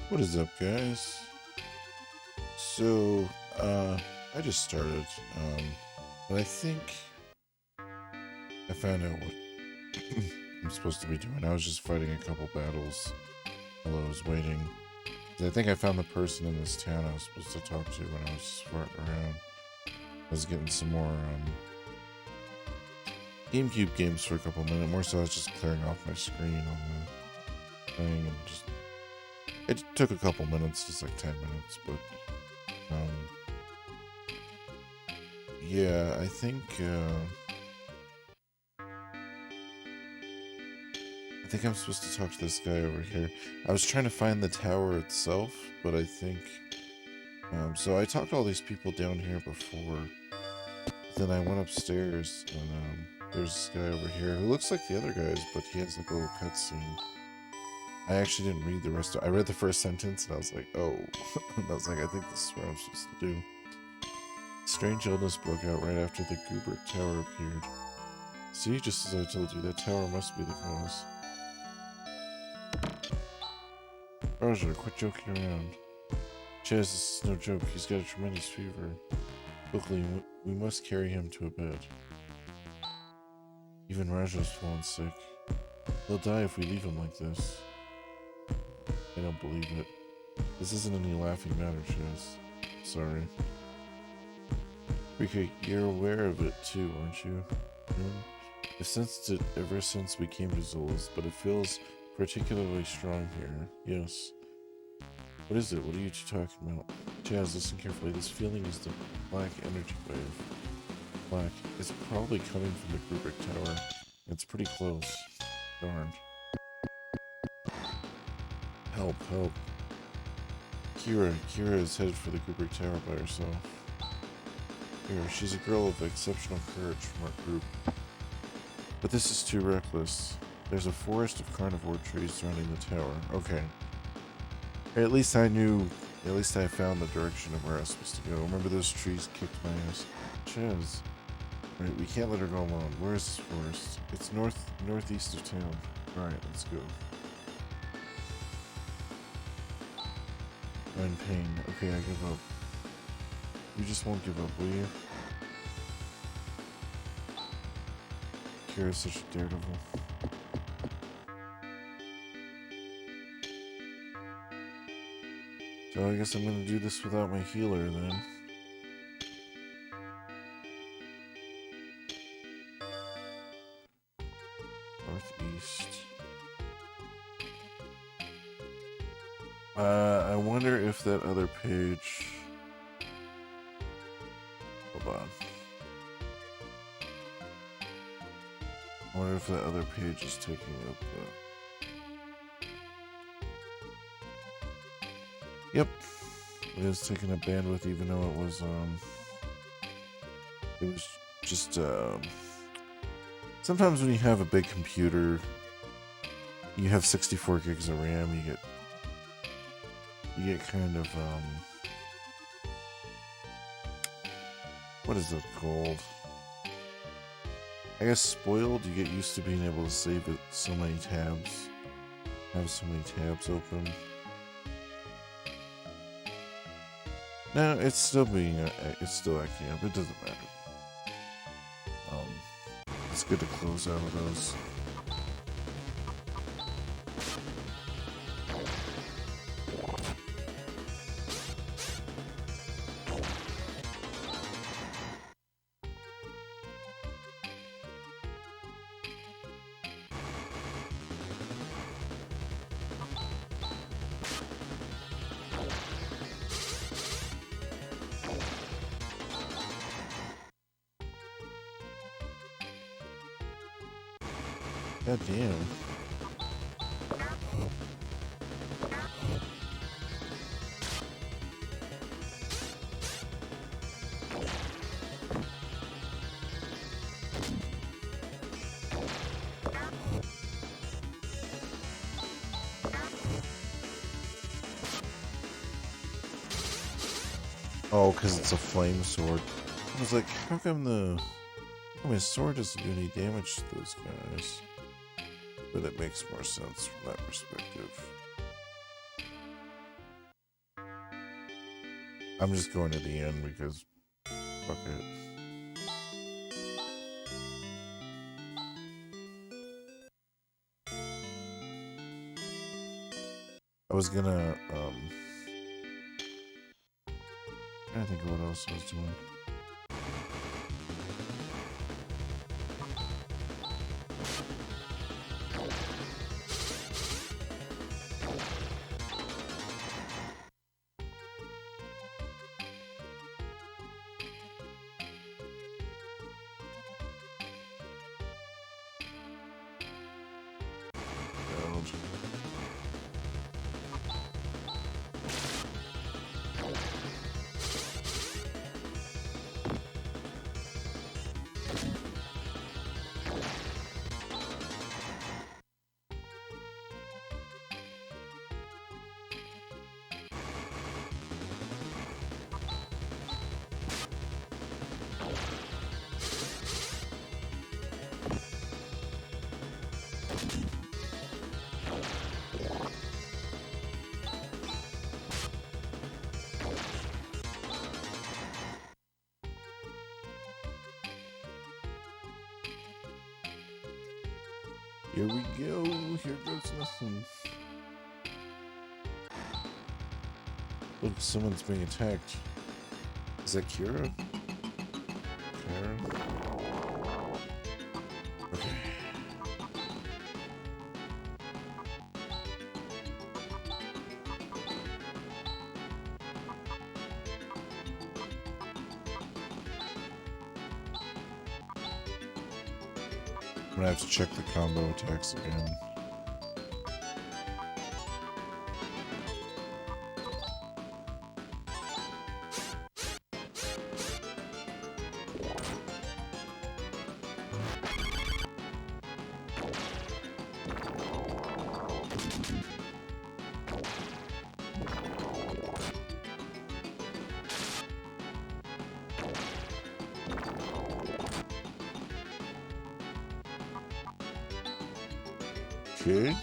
What is up, guys? So, I just started, but I think I found out what I'm supposed to be doing. I was just fighting a couple battles while I was waiting. I think I found the person in this town I was supposed to talk to when I was just farting around. I was getting some more, GameCube games for a couple minutes more, so I was just clearing off my screen on the thing, and just... It took a couple minutes, just like 10 minutes, but, yeah, I think I'm supposed to talk to this guy over here. I was trying to find the tower itself, but I think, so I talked to all these people down here before. Then I went upstairs, and, there's this guy over here who looks like the other guys, but he has like a little cutscene. I actually didn't read the rest of it. I read the first sentence, and I was like, oh. And I was like, I think this is what I'm supposed to do. Strange illness broke out right after the Gubert Tower appeared. See, just as I told you, that tower must be the cause. Roger, quit joking around. Chaz, this is no joke. He's got a tremendous fever. Quickly, we must carry him to a bed. Even Raja's fallen sick. He'll die if we leave him like this. I don't believe it. This isn't any laughing matter, Chaz. Sorry. Rika, you're aware of it too, aren't you? I've sensed it ever since we came to Zola's, but it feels particularly strong here. Yes. What is it? What are you two talking about? Chaz, listen carefully. This feeling is the black energy wave. Black. It's probably coming from the Gubert Tower. It's pretty close. Darn. Help, help. Kira is headed for the Gubert Tower by herself. Here, she's a girl of exceptional courage from our group. But this is too reckless. There's a forest of carnivore trees surrounding the tower. Okay. At least I found the direction of where I was supposed to go. Remember those trees kicked my ass? Chaz. Right, we can't let her go alone. Where is this forest? It's northeast of town. Alright, let's go. I'm in pain. Okay, I give up. You just won't give up, will you? Kira's such a daredevil. So I guess I'm gonna do this without my healer then. Northeast. I wonder if that other page... Hold on. I wonder if that other page is taking up Yep. It is taking up bandwidth even though it was just sometimes when you have a big computer, you have 64 gigs of RAM, you get kind of what is it called? I guess spoiled. You get used to being able to save it so many tabs, have so many tabs open. No, it's still acting up. It doesn't matter. It's good to close out of those. God damn. Oh, because it's a flame sword. I was like, how come my sword doesn't do any damage to those guys? But it makes more sense from that perspective. I'm just going to the end because fuck it. I was gonna I think of what else I was doing. Here we go. Here goes nothing. Look, someone's being attacked. Is that Kira? Karen? Okay. I'm gonna have to check the combo attacks again. Okay.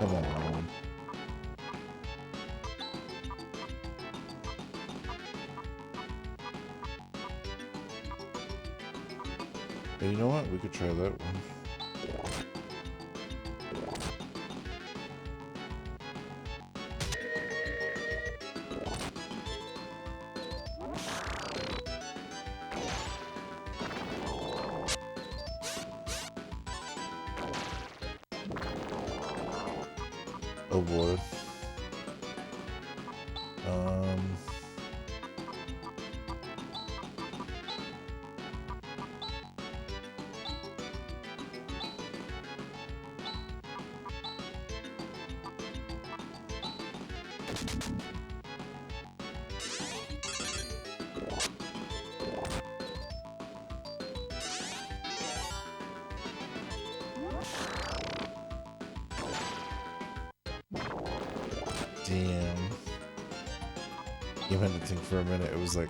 Come on. Hey, you know what? We could try that one. Oh boy. Damn. You had to think for a minute. It was like,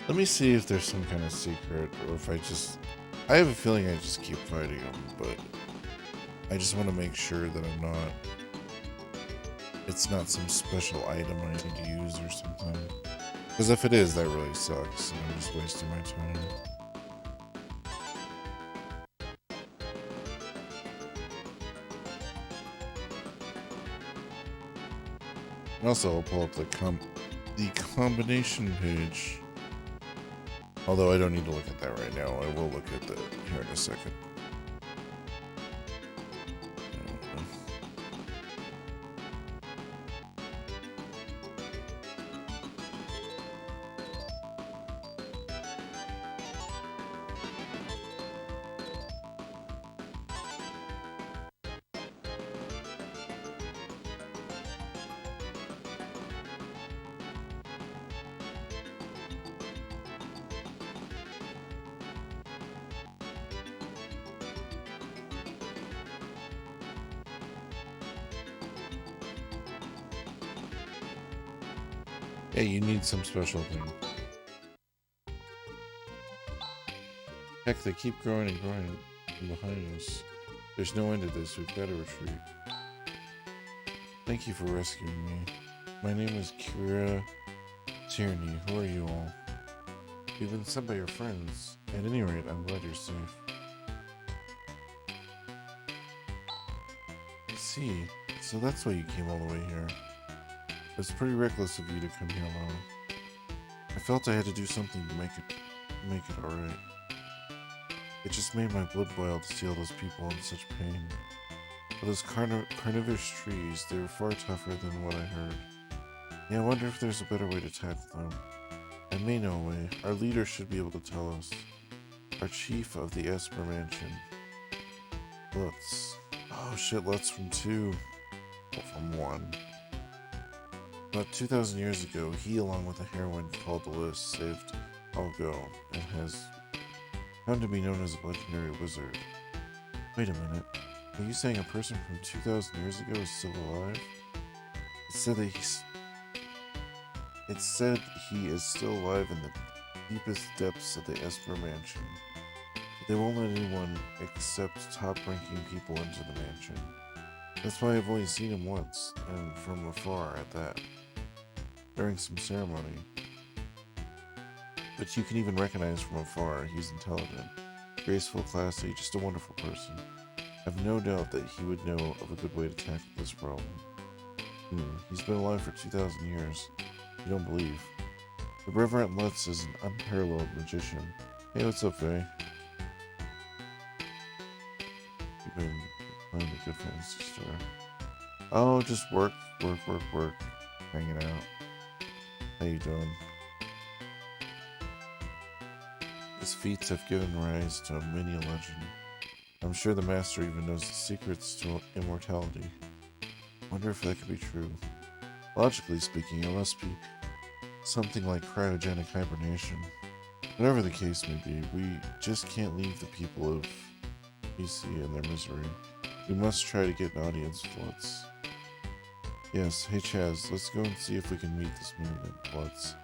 let me see if there's some kind of secret, or if I just I have a feeling I just keep fighting them, but I just want to make sure that I'm not... It's not some special item I need to use or something. Because if it is, that really sucks, and I'm just wasting my time. And also, I'll pull up the combination page. Although I don't need to look at that right now. I will look at that here in a second. Yeah, you need some special thing. Heck, they keep growing and growing behind us. There's no end to this. We've got to retreat. Thank you for rescuing me. My name is Kira Tierney. Who are you all? You've been sent by your friends. At any rate, I'm glad you're safe. I see. So that's why you came all the way here. It's pretty reckless of you to come here alone. I felt I had to do something to make it alright. It just made my blood boil to see all those people in such pain. But those carnivorous trees, they were far tougher than what I heard. Yeah, I wonder if there's a better way to tackle them. I may know a way. Our leader should be able to tell us. Our chief of the Esper Mansion. Lutz. Oh shit, Lutz from 2. Well, from 1. About 2,000 years ago, he, along with a heroine called the List, saved Algo, and has come to be known as a legendary wizard. Wait a minute. Are you saying a person from 2,000 years ago is still alive? It said he is still alive in the deepest depths of the Esper Mansion. But they won't let anyone except top-ranking people into the mansion. That's why I've only seen him once, and from afar at that. During some ceremony. But you can even recognize from afar he's intelligent, graceful, classy, just a wonderful person. I've no doubt that he would know of a good way to tackle this problem. He's been alive for 2,000 years. You don't believe. The Reverend Lutz is an unparalleled magician. Hey, what's up, Faye? You've been playing the Good Fantasy Store. Oh, just work. Hanging out. How you doing? His feats have given rise to many a legend. I'm sure the Master even knows the secrets to immortality. Wonder if that could be true. Logically speaking, it must be something like cryogenic hibernation. Whatever the case may be, we just can't leave the people of BC in their misery. We must try to get an audience with Lutz. Yes, hey Chaz, let's go and see if we can meet this man at Lutz.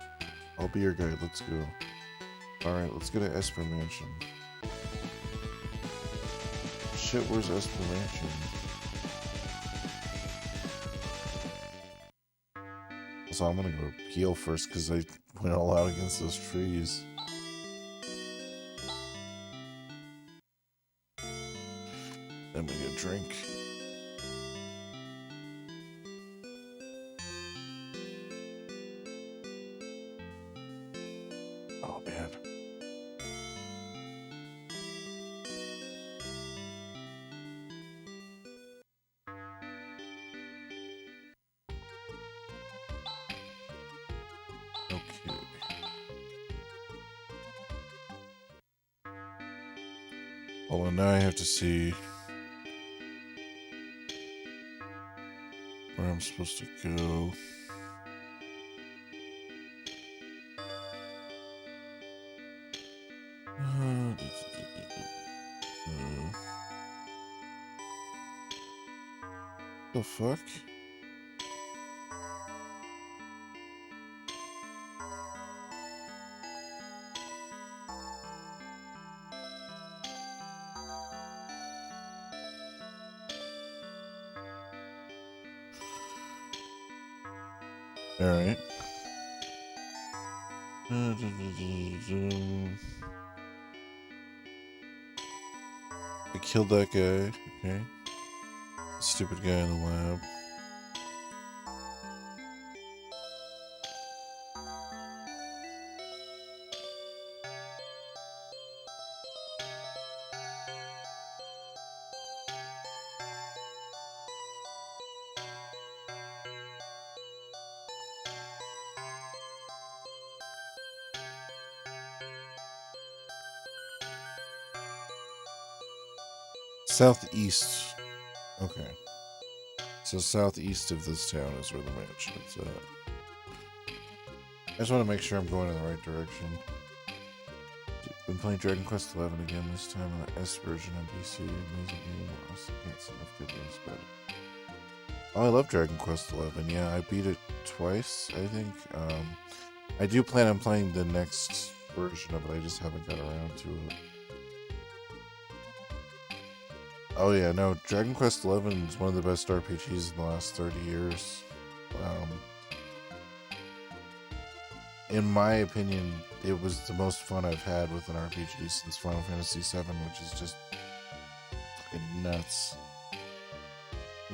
I'll be your guide, let's go. Alright, let's go to Esper Mansion. Shit, where's Esper Mansion? So I'm gonna go heal first because I went all out against those trees. Then we get a drink. Oh man. Okay. Well, now I have to see where I'm supposed to go. The fuck? Alright. I killed that guy. Okay. Stupid guy in the lab. Southeast. Okay. So southeast of this town is where the mansion is at. I just want to make sure I'm going in the right direction. Been playing Dragon Quest XI again, this time on the S version on PC. Amazing game. I also can't see enough good things about it. Oh, I love Dragon Quest XI. Yeah, I beat it twice, I think. I do plan on playing the next version of it. I just haven't got around to it. Oh yeah, no, Dragon Quest XI is one of the best RPGs in the last 30 years. In my opinion, it was the most fun I've had with an RPG since Final Fantasy VII, which is just fucking nuts.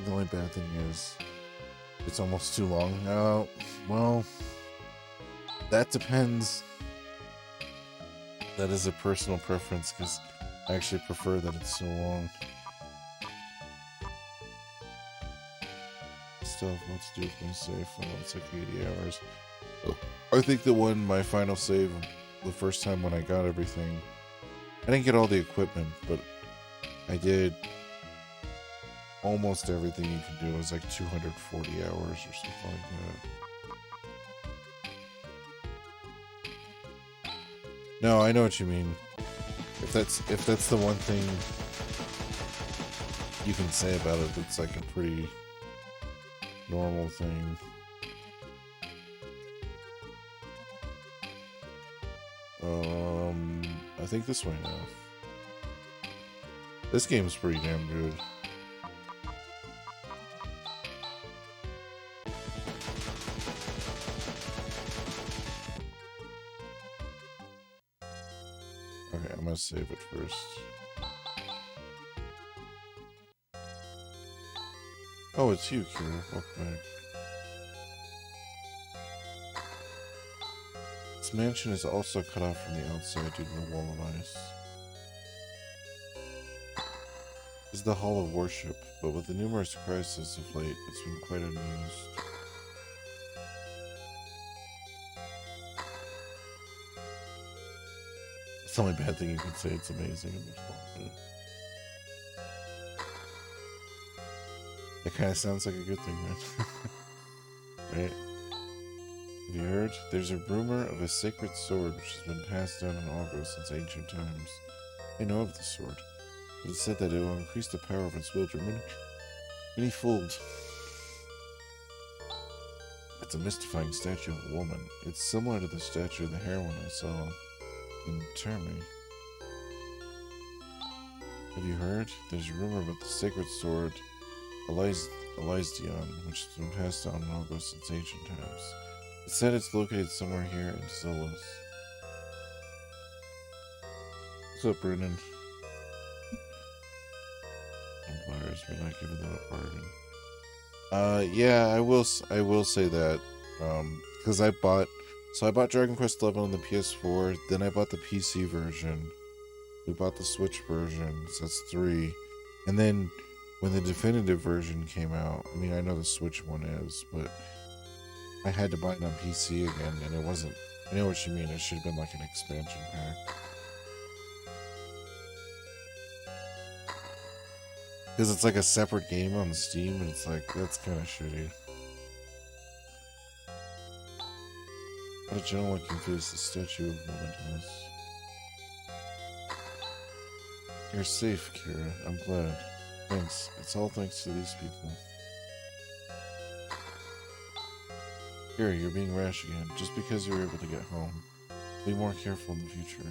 The only bad thing is, it's almost too long. Well, that depends. That is a personal preference, because I actually prefer that it's so long. Stuff, what to do with my save file, it's like 80 hours. I think my final save, the first time when I got everything, I didn't get all the equipment, but I did almost everything you can do. It was like 240 hours or something like that. No, I know what you mean. If that's the one thing you can say about it, it's like a pretty normal thing. I think this way now. This game's pretty damn good. Okay, I'm gonna save it first. Oh, it's you, Kira. Welcome back. This mansion is also cut off from the outside due to the wall of ice. This is the Hall of Worship, but with the numerous crises of late, it's been quite unused. It's the only bad thing you can say. It's amazing. That kind of sounds like a good thing, man. Right? Have you heard? There's a rumor of a sacred sword which has been passed down in Augo since ancient times. I know of the sword, but it's said that it will increase the power of its wielder many-fold. It's a mystifying statue of a woman. It's similar to the statue of the heroine I saw in Termi. Have you heard? There's a rumor about the sacred sword Elysion, which has been passed down in Augo since ancient times. It said it's located somewhere here in Zolos. What's up, Brennan? Buyers may not give that a bargain. Yeah, I will say that, because I bought Dragon Quest XI on the PS4, then I bought the PC version, we bought the Switch version, so that's 3, and then when the definitive version came out, I mean, I know the Switch one is, but I had to buy it on PC again, and it wasn't, I know what you mean, it should have been like an expansion pack. Because it's like a separate game on Steam, and it's like, that's kind of shitty. What a gentle looking face the statue of woman has. You're safe, Kira. I'm glad. Thanks. It's all thanks to these people. Kira, you're being rash again, just because you were able to get home. Be more careful in the future.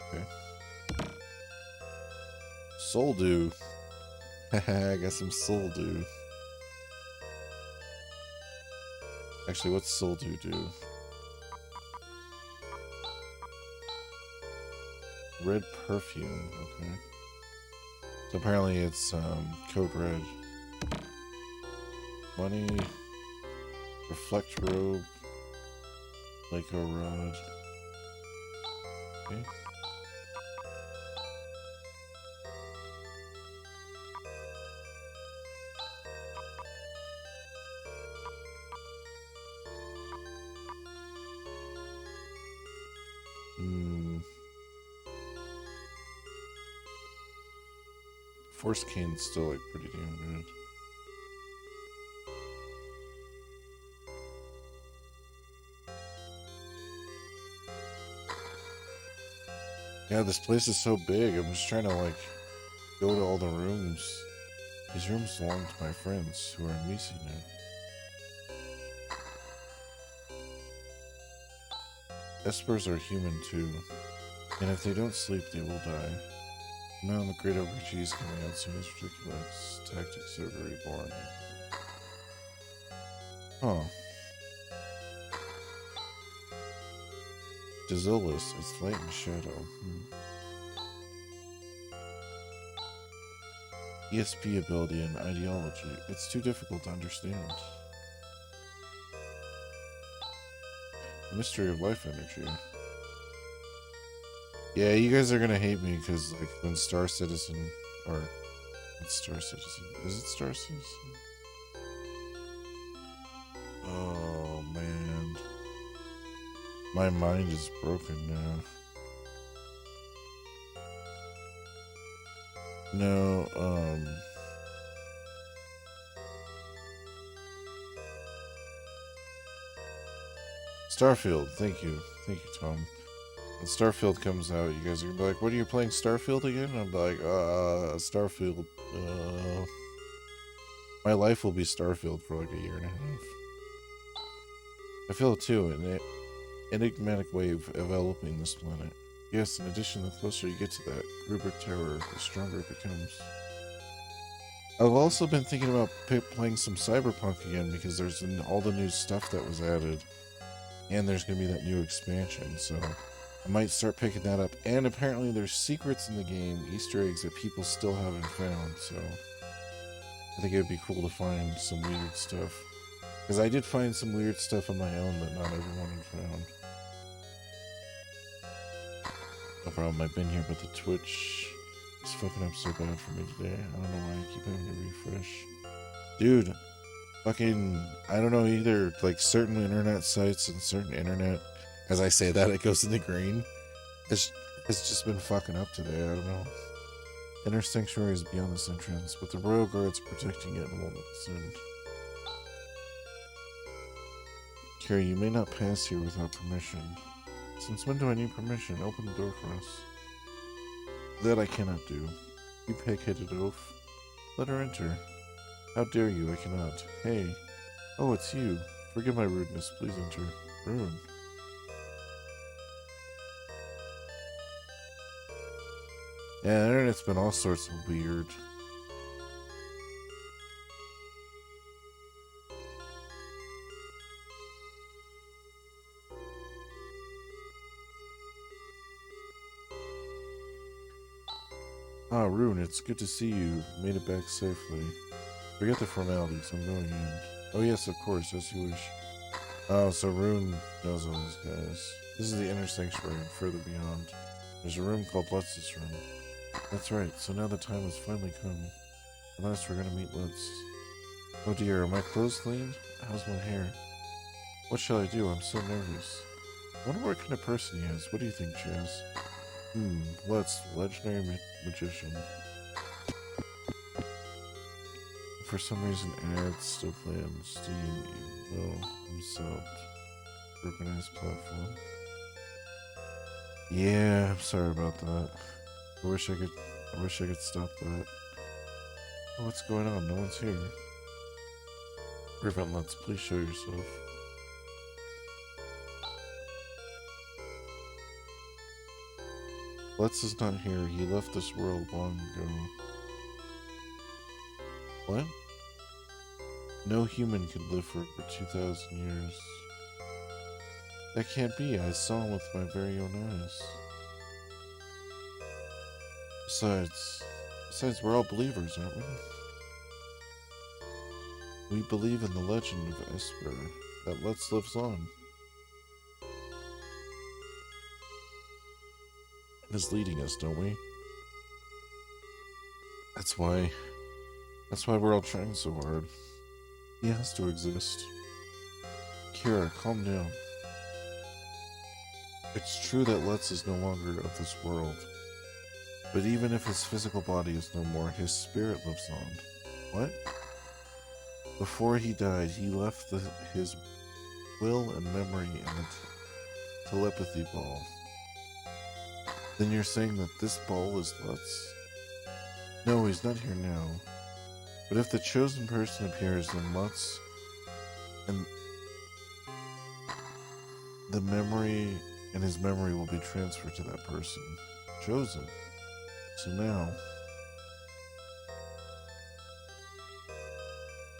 Okay. Soul Dew. Haha, I got some Soul Dew. Actually, what's Soldu do? Red perfume, okay. So apparently it's code red. Money, reflect robe, Lyco rod. Okay. Force cane's still like pretty damn good. Yeah, this place is so big. I'm just trying to like go to all the rooms. These rooms belong to my friends who are missing it. Espers are human too, and if they don't sleep, they will die. Now the great RPGs coming out soon is ridiculous. Tactics are very boring. Huh. Desilis, it's light and shadow. ESP ability and ideology. It's too difficult to understand. The mystery of life energy. Yeah, you guys are gonna hate me because like when Star Citizen, or it's Star Citizen, is it Star Citizen? Oh man, my mind is broken now. No, Starfield, thank you, Tom. When Starfield comes out, you guys are gonna be like, what are you playing Starfield again? And I'm like, Starfield, my life will be Starfield for like a year and a half. I feel it too, an enigmatic wave enveloping this planet. Yes, in addition, the closer you get to that rubric terror, the stronger it becomes. I've also been thinking about playing some Cyberpunk again because there's all the new stuff that was added. And there's going to be that new expansion, so I might start picking that up. And apparently there's secrets in the game, Easter eggs that people still haven't found, so I think it would be cool to find some weird stuff. Because I did find some weird stuff on my own that not everyone had found. No problem, I've been here, but the Twitch is fucking up so bad for me today. I don't know why I keep having to refresh. Dude, fucking, I don't know either, like certain internet sites and certain internet, as I say that, it goes into green. It's just been fucking up today, I don't know. Inner sanctuary is beyond this entrance, but the royal guards are protecting it and won't let us in. Carrie, you may not pass here without permission. Since when do I need permission? Open the door for us. That I cannot do. You pig-headed oaf. Let her enter. How dare you, I cannot. Hey. Oh, it's you. Forgive my rudeness, please enter. Rude. Yeah, the internet's been all sorts of weird. Ah, Rune, it's good to see you. Made it back safely. Forget the formalities, I'm going in. Oh yes, of course, as you wish. Oh, so Rune knows all these guys. This is the inner sanctuary and further beyond. There's a room called Lutz's room. That's right, so now the time has finally come. At last we're gonna meet Lutz. Oh dear, are my clothes clean? How's my hair? What shall I do? I'm so nervous. I wonder what kind of person he is. What do you think, Chaz? Lutz, the legendary magician. For some reason, ads still play on Steam, even though I'm subbed. Urbanized platform. Yeah, I'm sorry about that. I wish I could stop that. Oh, what's going on? No one's here. Prevent Lutz, please show yourself. Lutz is not here. He left this world long ago. What? No human could live for over 2,000 years. That can't be. I saw him with my very own eyes. Besides, we're all believers, aren't we? We believe in the legend of Esper that Let's lives on. It is leading us, don't we? That's why we're all trying so hard. He has to exist. Kira, calm down. It's true that Let's is no longer of this world. But even if his physical body is no more, his spirit lives on. What? Before he died, he left his will and memory in the telepathy ball. Then you're saying that this ball is Let's? No, he's not here now. But if the chosen person appears, then Let's and the memory and his memory will be transferred to that person. Chosen. So now...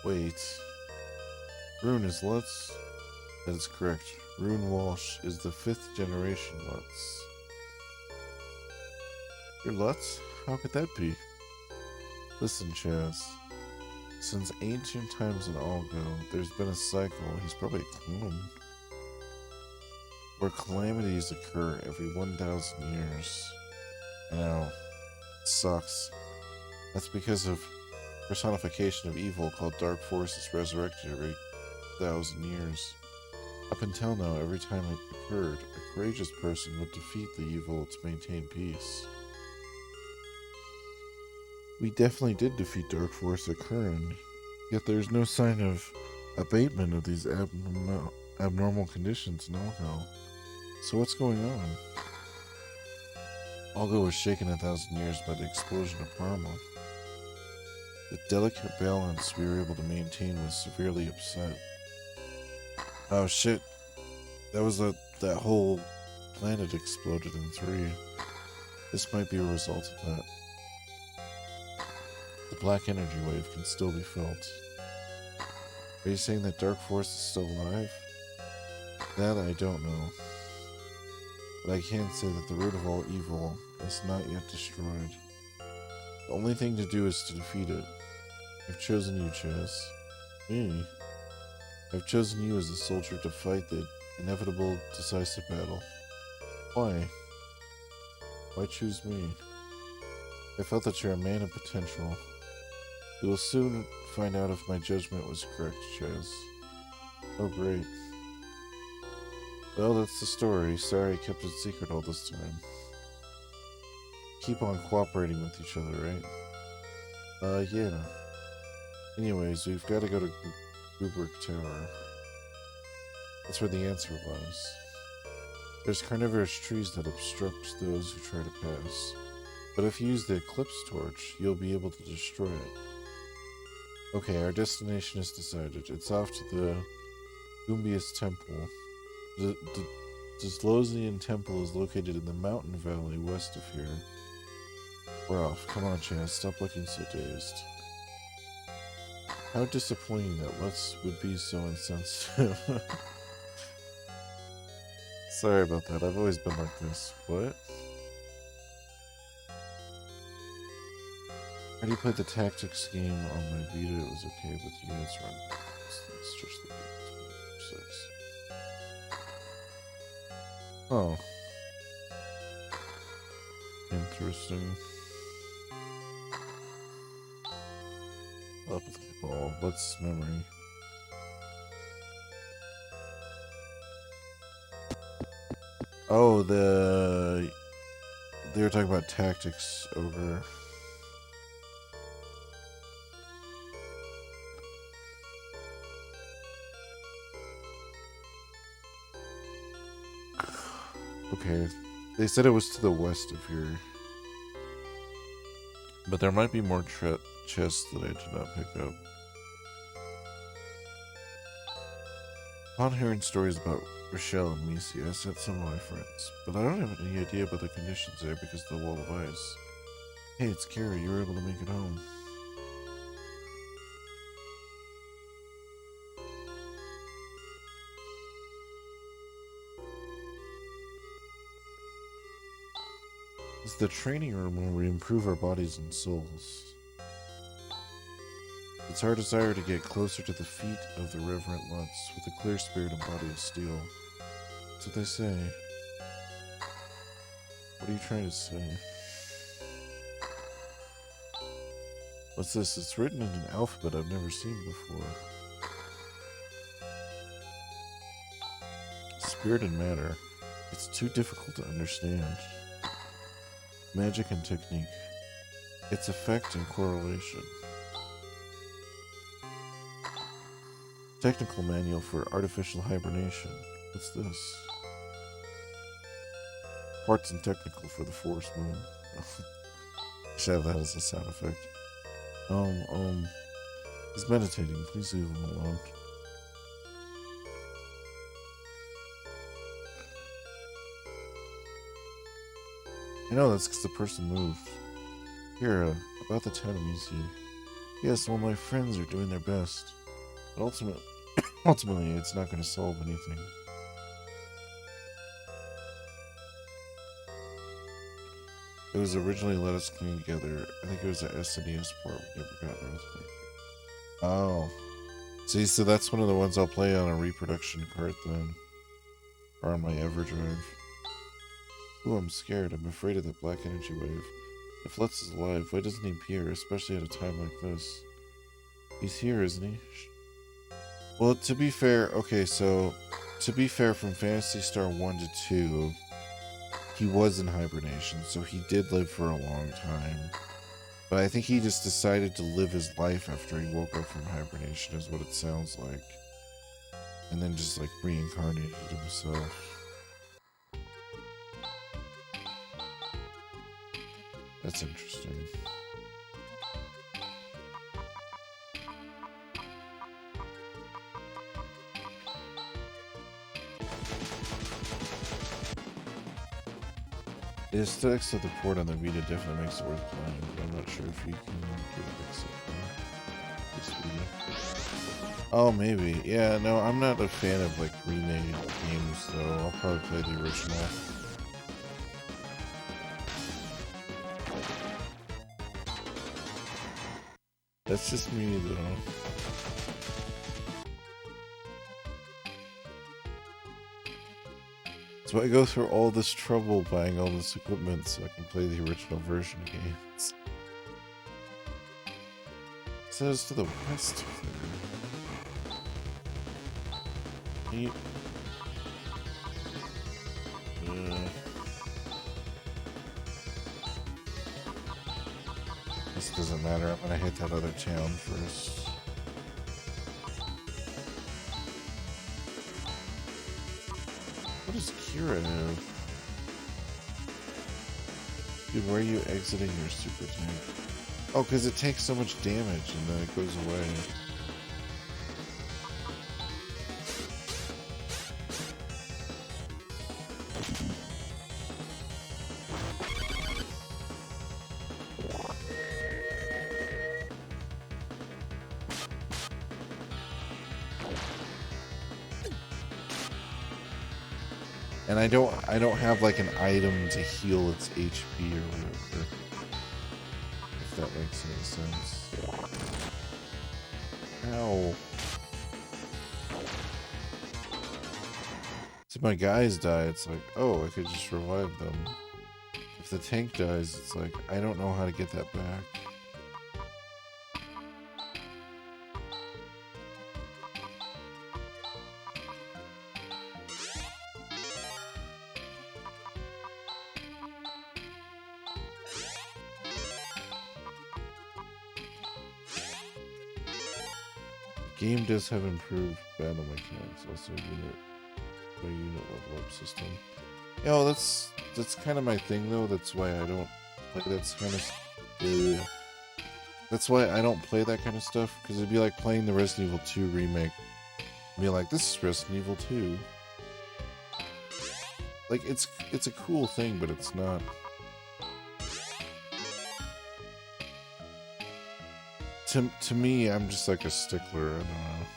Wait. Rune is Let's? That is correct. Rune Walsh is the 5th generation Let's. You're Let's? How could that be? Listen, Chaz. Since ancient times in Algo, there's been a cycle, he's probably a clone, where calamities occur every 1,000 years. I know. It sucks. That's because of personification of evil called Dark Forces resurrected every 1,000 years. Up until now, every time it occurred, a courageous person would defeat the evil to maintain peace. We definitely did defeat Dark Force at Curran, yet there's no sign of abatement of these abnormal conditions in Algo. So what's going on? Algo was shaken 1,000 years by the explosion of Parma. The delicate balance we were able to maintain was severely upset. Oh shit. That was that whole planet exploded in 3. This might be a result of that. The black energy wave can still be felt. Are you saying that Dark Force is still alive? That I don't know. But I can say that the root of all evil is not yet destroyed. The only thing to do is to defeat it. I've chosen you, Chaz. Me? I've chosen you as a soldier to fight the inevitable, decisive battle. Why? Why choose me? I felt that you're a man of potential. You will soon find out if my judgment was correct, Chaz. Oh, great. Well, that's the story. Sorry I kept it secret all this time. Keep on cooperating with each other, right? Yeah. Anyways, we've got to go to Kubrick Tower. That's where the answer lies. There's carnivorous trees that obstruct those who try to pass. But if you use the Eclipse Torch, you'll be able to destroy it. Okay, our destination is decided. It's off to the Gumbius Temple. The Dslosian Temple is located in the mountain valley west of here. We're off. Come on, Chaz. Stop looking so dazed. How disappointing that Let's would be so insensitive. Sorry about that. I've always been like this. What? I already played the tactics game on my Vita. It was okay, but the units run. It's just the game. 6. Oh. Interesting. Up with the ball. What's memory? Oh, they were talking about tactics over. Okay, they said it was to the west of here. But there might be more chests that I did not pick up. Upon hearing stories about Rochelle and Misi, I sent some of my friends, but I don't have any idea about the conditions there because of the wall of ice. Hey, it's Kara, you were able to make it home. It's the training room where we improve our bodies and souls. It's our desire to get closer to the feet of the reverent Lutz with a clear spirit and body of steel. That's what they say. What are you trying to say? What's this? It's written in an alphabet I've never seen before. Spirit and matter. It's too difficult to understand. Magic and technique. Its effect and correlation. Technical manual for artificial hibernation. What's this? Parts and technical for the forest moon. Should have that as a sound effect. He's meditating. Please leave him alone. I know, that's because the person moved. Here, about the town of Musi. Yes, well, my friends are doing their best. But ultimately, it's not going to solve anything. It was originally Let Us Clean Together. I think it was the SNES part we never got around to. Oh. See, so that's one of the ones I'll play on a reproduction cart then. Or on my EverDrive. Ooh, I'm scared. I'm afraid of that black energy wave. If Lutz is alive, why doesn't he appear, especially at a time like this? He's here, isn't he? Well, to be fair, okay, so, to be fair, from Phantasy Star 1 to 2, he was in hibernation, so he did live for a long time. But I think he just decided to live his life after he woke up from hibernation, is what it sounds like. And then just, like, reincarnated himself. That's interesting. The aesthetics of the port on the Vita definitely makes it worth playing, but I'm not sure if you can get it except for this Vita. Oh, maybe. Yeah, no, I'm not a fan of, like, remade games, though. I'll probably play the original. That's just me, though. So I go through all this trouble buying all this equipment so I can play the original version of games. It says to the west there. This doesn't matter. I'm gonna hit that other town first. What does Kira have? Dude, where are you exiting your super tank? Oh, because it takes so much damage and then it goes away. And I don't have like an item to heal its HP or whatever. If that makes any sense. Ow. So my guys die, it's like, oh, I could just revive them. If the tank dies, it's like, I don't know how to get that back. Game does have improved battle mechanics, also unit level up system. You know, that's kind of my thing though. That's why I don't like that's kind of that's why I don't play that kind of stuff, because it'd be like playing the Resident Evil 2 remake. Be like, this is Resident Evil 2. Like it's a cool thing, but it's not. To me, I'm just like a stickler. I don't know.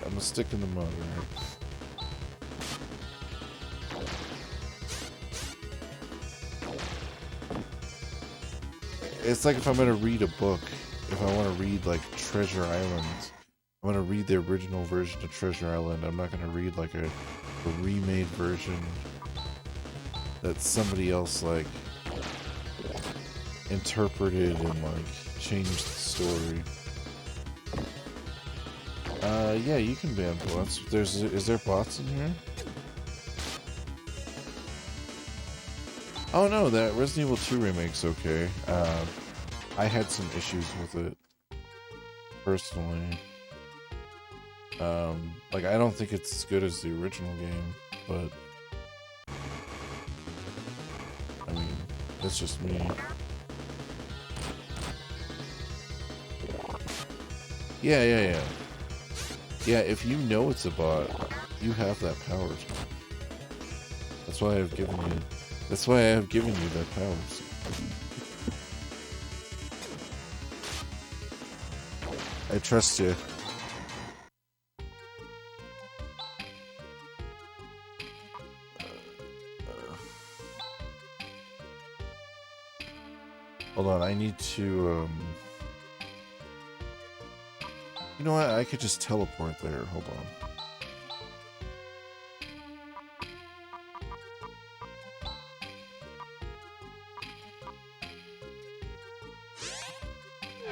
I'm a stick in the mud, right? it's like if I'm gonna read a book, if I want to read like Treasure Island, I'm gonna read the original version of Treasure Island. I'm not gonna read like a remade version that somebody else like interpreted and like changed the story. Yeah, you can ban bots. Is there bots in here? Oh no, that Resident Evil 2 remake's okay. I had some issues with it personally. Like I don't think it's as good as the original game, but I mean, that's just me. Yeah. Yeah, if you know it's a bot, you have that power. That's why I've given you. That's why I have given you that power. I trust you. Hold on, I need to. You know what? I could just teleport there. Hold on.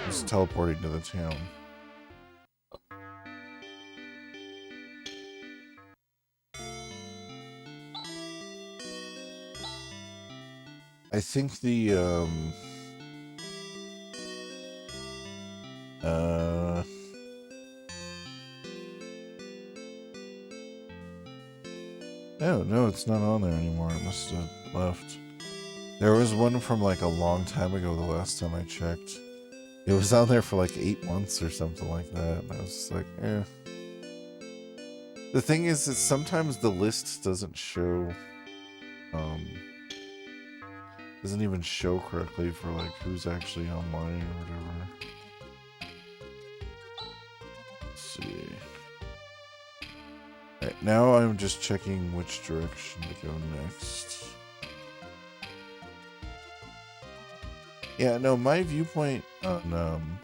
Just teleporting to the town. I think the no, it's not on there anymore. It must have left. There was one from like a long time ago the last time I checked. It was on there for like 8 months or something like that. And I was just like, eh. The thing is that sometimes the list doesn't show, doesn't even show correctly for like who's actually online or whatever. Let's see. Right, now I'm just checking which direction to go next. Yeah, no, my viewpoint on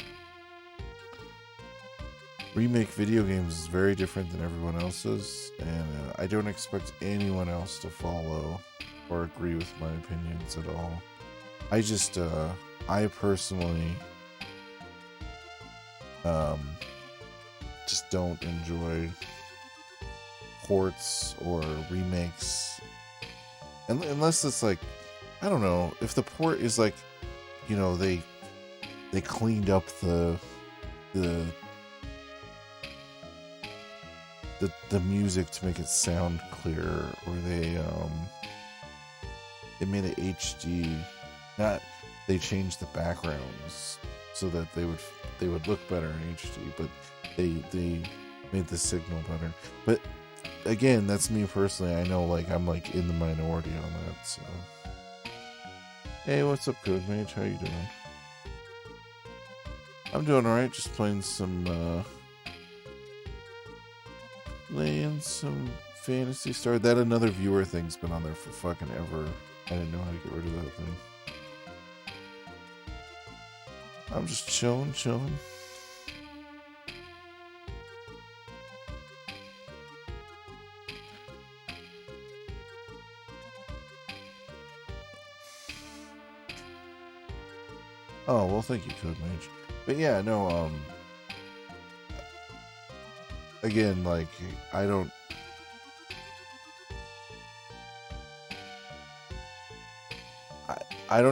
remake video games is very different than everyone else's, and I don't expect anyone else to follow or agree with my opinions at all. I just, I personally just don't enjoy ports or remakes, unless it's like, I don't know, if the port is like, you know, they cleaned up the music to make it sound clearer, or they made it HD. Not they changed the backgrounds so that they would look better in HD, but they made the signal better. But again, that's me personally. I know, like, I'm like in the minority on that. So, hey, what's up, Code Mage? How you doing? I'm doing all right. Just playing some Phantasy Star. That another viewer thing's been on there for fucking ever. I didn't know how to get rid of that thing. I'm just chilling. Oh, well, thank you, Code Mage. But yeah, no, again, like, I don't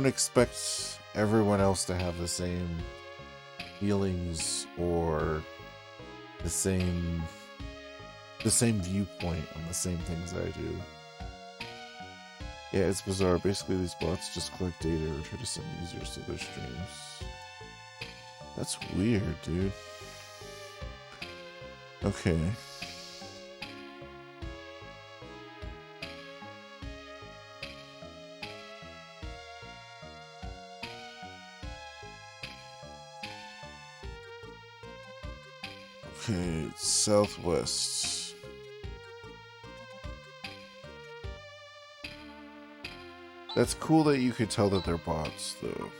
expect everyone else to have the same feelings or the same viewpoint on the same things I do. Yeah, it's bizarre. Basically, these bots just collect data or try to send users to their streams. That's weird, dude. Okay. Okay, southwest. That's cool that you could tell that they're bots, though.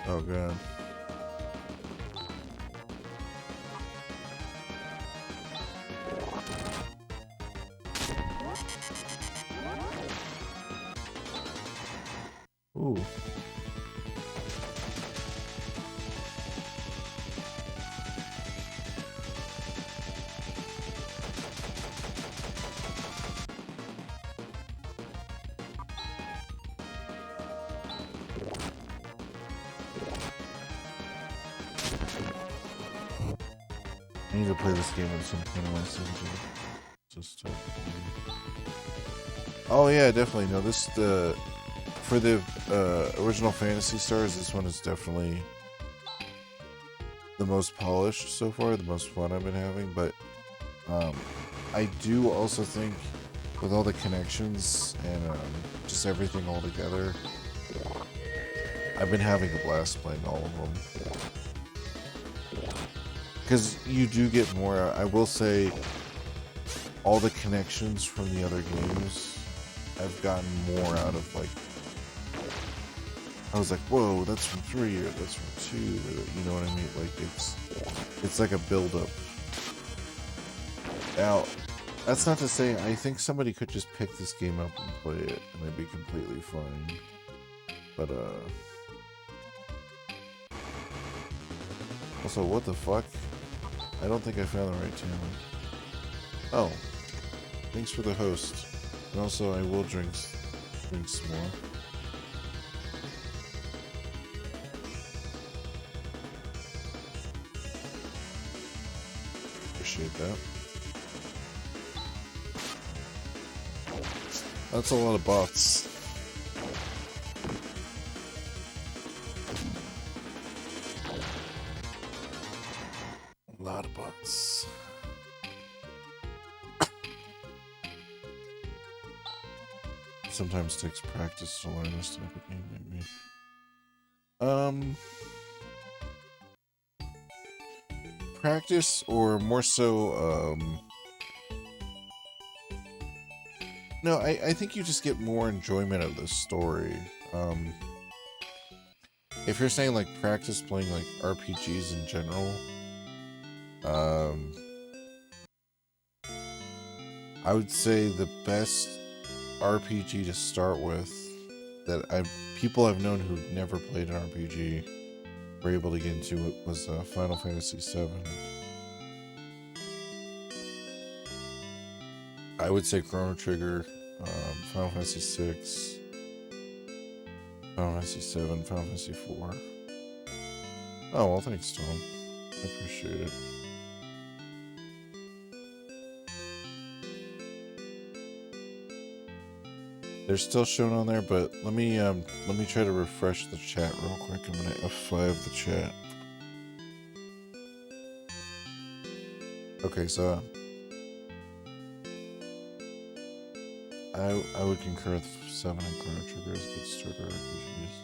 Oh god. Ooh. I need to play this game at some point in my schedule. Just oh yeah, definitely. No, this for the original Phantasy Stars. This one is definitely the most polished so far, the most fun I've been having. But I do also think, with all the connections and just everything all together, I've been having a blast playing all of them. Because you do get more. I will say, all the connections from the other games, I've gotten more out of. Like, I was like, whoa, that's from 3 or that's from 2, or, you know what I mean? Like, it's like a build-up. Now, that's not to say, I think somebody could just pick this game up and play it, and it'd be completely fine. But, also, what the fuck? I don't think I found the right channel. Oh. Thanks for the host. And also, I will drink some more. Appreciate that. That's a lot of bots. A lot of bots. Sometimes takes practice to learn this type of game, maybe. Practice, or more so, no, I think you just get more enjoyment of the story. If you're saying, like, practice playing, like, RPGs in general, I would say the best RPG to start with that people I've known who never played an RPG were able to get into it was Final Fantasy VII. I would say Chrono Trigger, Final Fantasy VI, Final Fantasy VII, Final Fantasy IV. Oh, well, thanks, Tom. I appreciate it. They're still shown on there, but let me try to refresh the chat real quick. I'm gonna F5 the chat. Okay, so I would concur with 7 and Chrono Trigger as good starter RPGs.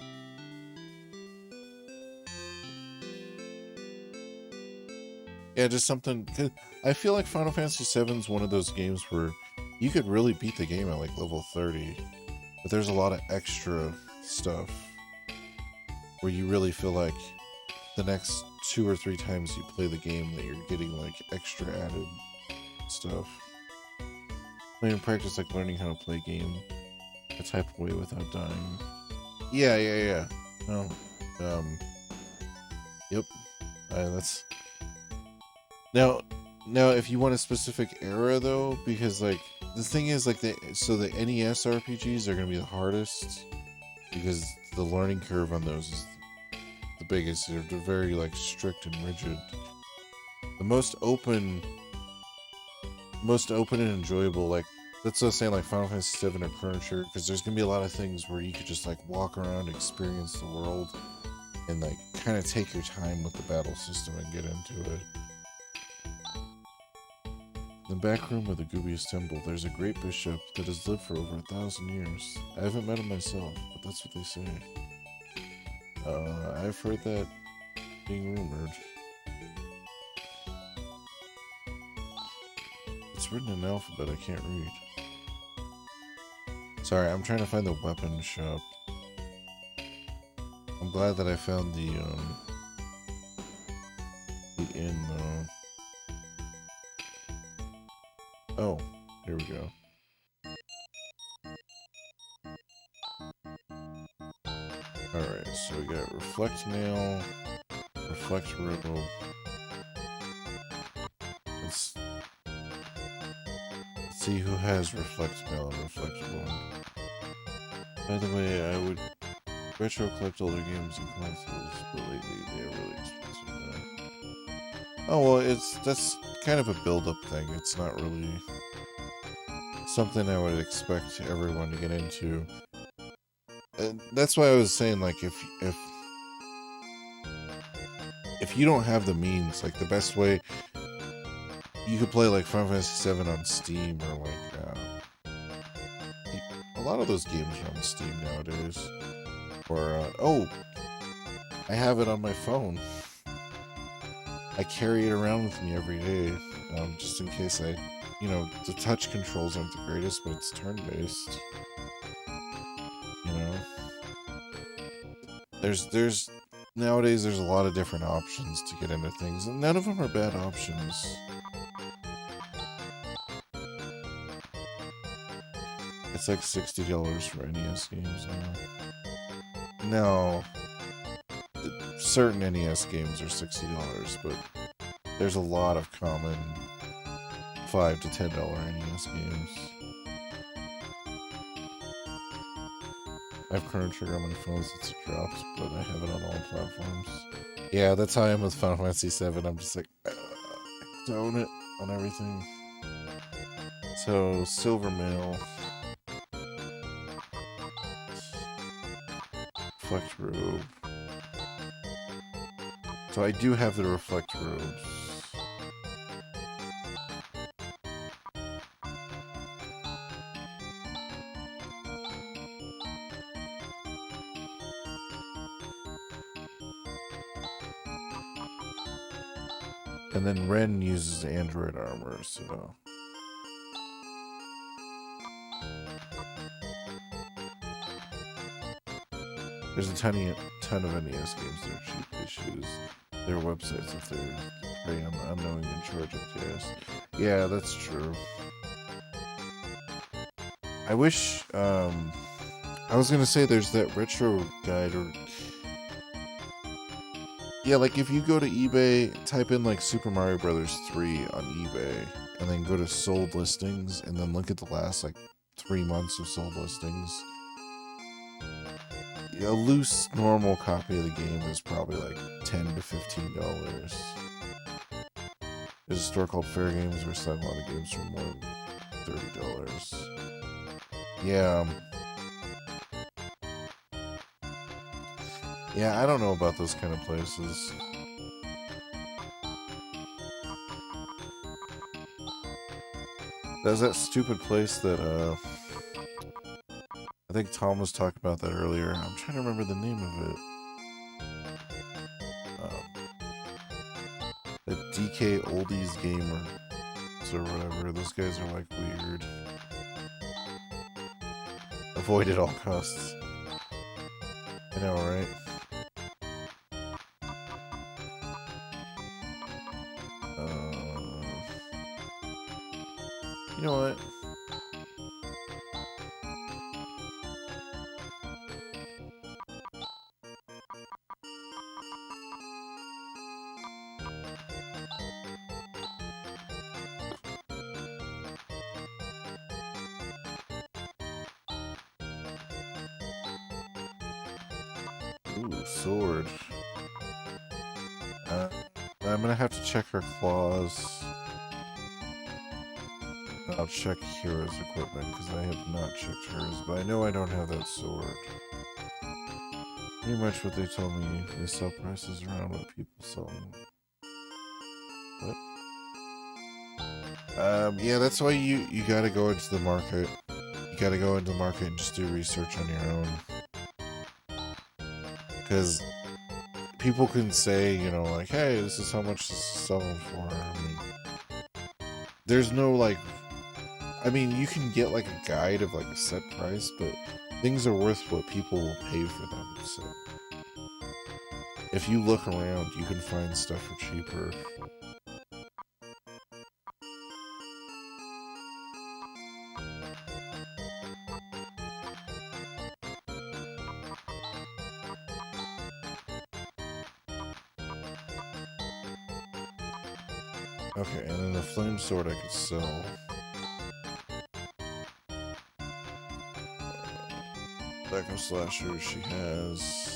Yeah, just something. I feel like Final Fantasy VII is one of those games where you could really beat the game at like level 30, but there's a lot of extra stuff where you really feel like the next 2 or 3 times you play the game that you're getting like extra added stuff. I mean, practice like learning how to play a game a type of way without dying. Yeah. No. Yep. That's... Now, if you want a specific era, though, because, like, the thing is, like, the NES RPGs are going to be the hardest, because the learning curve on those is the biggest. They're very, like, strict and rigid. The most open and enjoyable, like, that's what I was saying, like, Final Fantasy VII or Chrono Trigger, because there's going to be a lot of things where you could just, like, walk around, experience the world, and, like, kind of take your time with the battle system and get into it. In the back room of the Gubious Temple, there's a great bishop that has lived for over 1,000 years. I haven't met him myself, but that's what they say. I've heard that being rumored. It's written in alphabet, I can't read. Sorry, I'm trying to find the weapon shop. I'm glad that I found the inn, though. Oh, here we go. Alright, so we got Reflect Nail, Reflect Robe. Let's see who has Reflect Nail and Reflect Robe. By the way, I would retro collect older games and consoles, but lately they are really expensive now. Oh, well, that's kind of a build-up thing. It's not really something I would expect everyone to get into. And that's why I was saying, like, if you don't have the means, like, the best way you could play, like, Final Fantasy VII on Steam, or like a lot of those games are on Steam nowadays. Or oh, I have it on my phone. I carry it around with me every day, just in case the touch controls aren't the greatest, but it's turn-based. You know, nowadays there's a lot of different options to get into things, and none of them are bad options. It's like $60 for NES games now. No, certain NES games are $60, but there's a lot of common $5 to $10 NES games. I have Chrono Trigger on my phone since it dropped, but I have it on all platforms. Yeah, that's how I am with Final Fantasy VII. I'm just like, I own it on everything. So, Silver Mail. Reflect Robe. So I do have the Reflect Robes. And then Ren uses Android armor, so... There's a ton of NES games that are cheap issues. Their websites if they're prey on the unknowing and charge of gas. Yeah, that's true. I wish, I was gonna say there's that retro guide, or... Yeah, like if you go to eBay, type in like Super Mario Brothers 3 on eBay, and then go to sold listings, and then look at the last like 3 months of sold listings. A loose, normal copy of the game is probably like $10 to $15. There's a store called Fair Games where selling a lot of games for more than $30. Yeah. Yeah, I don't know about those kind of places. There's that stupid place that, I think Tom was talking about that earlier. I'm trying to remember the name of it. The DK Oldies Gamer, or whatever. Those guys are like weird. Avoid at all costs. I know, right? You know what? Ooh, sword. I'm gonna have to check her claws. I'll check Hero's equipment, because I have not checked hers, but I know I don't have that sword. Pretty much what they told me, they sell prices around what people sell them. What? Yeah, that's why you gotta go into the market. You gotta go into the market and just do research on your own. Because people can say, you know, like, hey, this is how much this is selling for. I mean, there's no, like, I mean, you can get, like, a guide of, like, a set price, but things are worth what people will pay for them, so. If you look around, you can find stuff for cheaper. Okay, and then the flame sword I could sell. Backup slasher she has.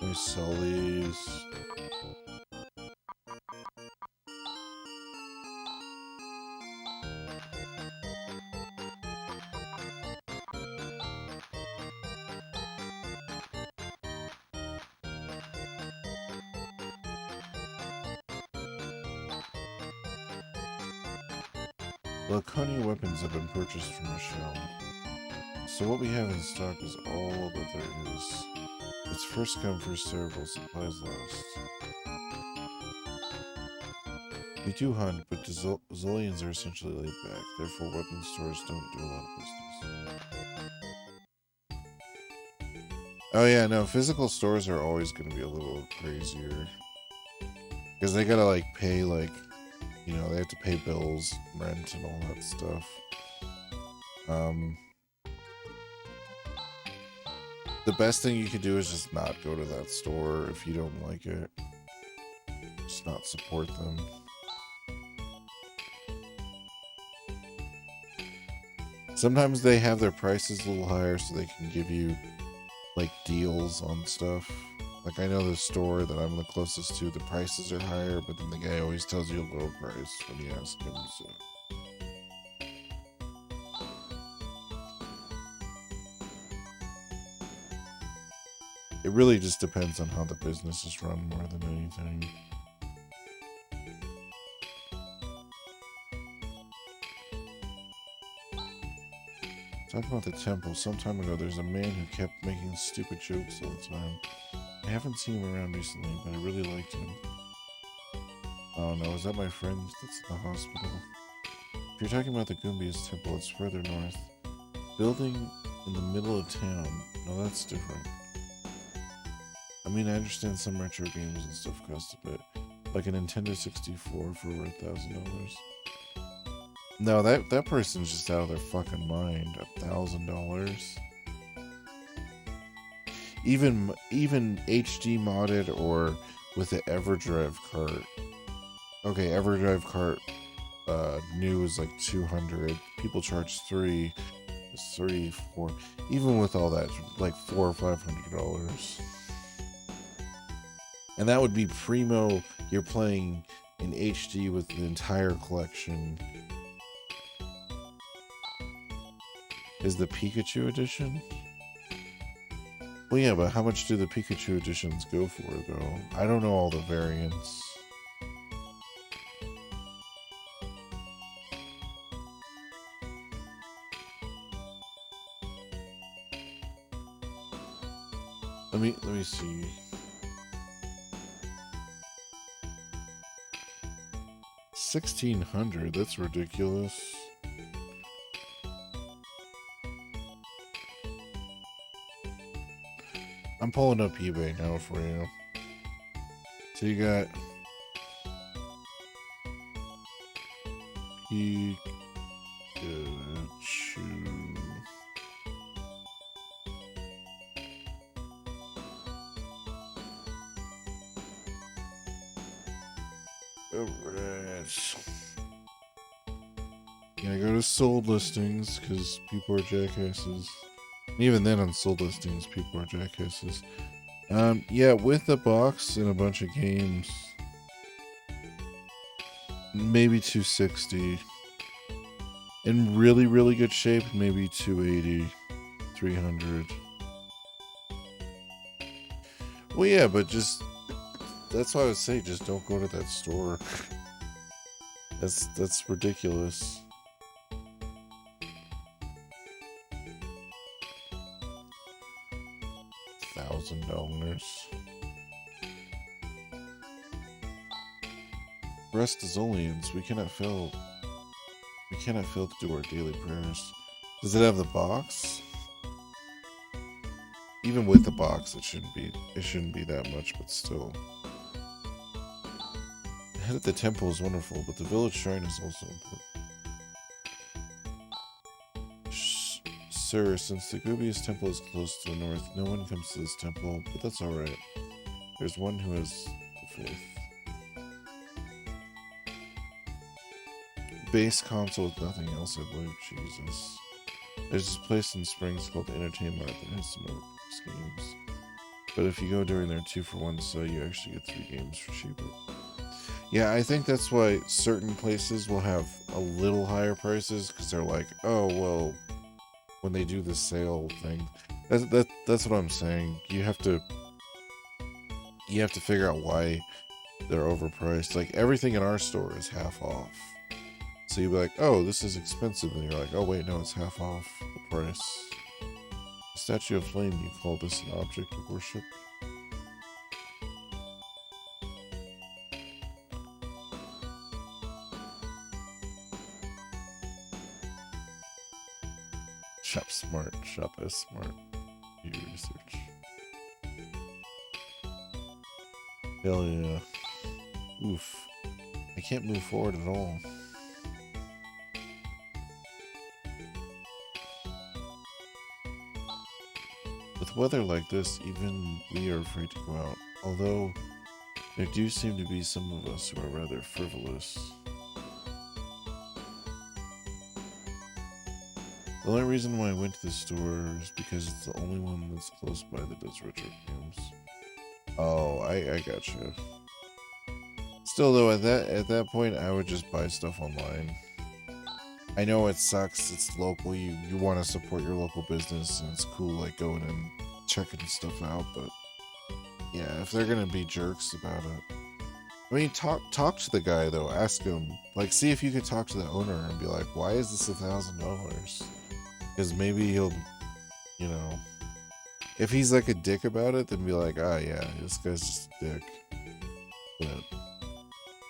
Let me sell these. Laconia weapons have been purchased from Michelle. So what we have in stock is all that there is. It's first come, first served, while supplies last. We do hunt, but Zillions are essentially laid back, therefore weapon stores don't do a lot of business. Oh yeah, no, physical stores are always going to be a little crazier. Because they gotta, like, pay, like, you know, they have to pay bills, rent, and all that stuff. The best thing you can do is just not go to that store if you don't like it. Just not support them. Sometimes they have their prices a little higher so they can give you, like, deals on stuff. Like, I know the store that I'm the closest to, the prices are higher, but then the guy always tells you a low price when you ask him, so. It really just depends on how the business is run more than anything. Talk about the temple. Some time ago, there's a man who kept making stupid jokes all the time. I haven't seen him around recently, but I really liked him. Oh no, is that my friend that's at the hospital? If you're talking about the Goombias temple, it's further north. Building in the middle of town. No, that's different. I mean, I understand some retro games and stuff cost a bit. Like a Nintendo 64 for over $1,000. No, that person's just out of their fucking mind. $1,000. Even HD modded or with the EverDrive cart. Okay, EverDrive cart new is like 200. People charge 3, 4. Even with all that, like $400 or $500. And that would be primo. You're playing in HD with the entire collection. Is the Pikachu edition? Well, yeah, but how much do the Pikachu editions go for, though? I don't know all the variants. Let me see. $1,600. That's ridiculous. I'm pulling up eBay now for you. So you got Pikachu. Alright. Yeah, go to sold listings because people are jackasses. Even then, on sold listings, people are jackasses. Yeah, with a box and a bunch of games, maybe 260. In really, really good shape, maybe 280, 300. Well, yeah, but just that's why I would say just don't go to that store. That's ridiculous. $1,000. Rest as aliens. We cannot fail. We cannot fail to do our daily prayers. Does it have the box? Even with the box, it shouldn't be. It shouldn't be that much, but still. The head of the temple is wonderful, but the village shrine is also important. Sir, since the Gubius temple is close to the north, no one comes to this temple, but that's alright. There's one who has the faith. Base console with nothing else, I believe. Jesus. There's this place in Springs called the Entertainment Mart that has some games. But if you go during their 2-for-1 sale, you actually get 3 games for cheaper. Yeah, I think that's why certain places will have a little higher prices, because they're like, oh, well, when they do the sale thing. That's what I'm saying. You have to figure out why they're overpriced. Like, everything in our store is half off. So you'll be like, oh, this is expensive. And you're like, oh, wait, no, it's half off the price. Statue of Flame, you call this an object of worship? Shop smart. Shop as smart. Do your research. Hell yeah. Oof. I can't move forward at all. With weather like this, even we are afraid to go out. Although, there do seem to be some of us who are rather frivolous. The only reason why I went to the store is because it's the only one that's close by that does retro games. Oh, I gotcha. Still though, at that point, I would just buy stuff online. I know it sucks, it's local, you want to support your local business, and it's cool like going and checking stuff out, but yeah, if they're gonna be jerks about it. I mean, talk to the guy though, ask him, like, see if you could talk to the owner and be like, why is this $1,000? Because maybe he'll, you know, if he's like a dick about it, then be like, ah, yeah, this guy's just a dick. But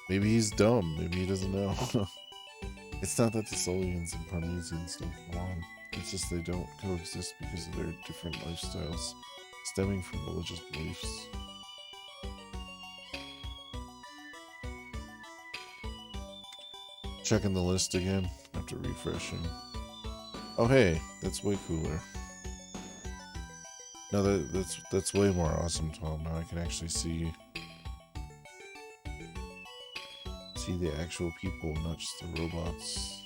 maybe he's dumb. Maybe he doesn't know. It's not that the Solians and Parmesians don't get along. It's just they don't coexist because of their different lifestyles stemming from religious beliefs. Checking the list again after refreshing. Oh hey, that's way cooler. No, that's way more awesome, Tom. Now I can actually see the actual people, not just the robots.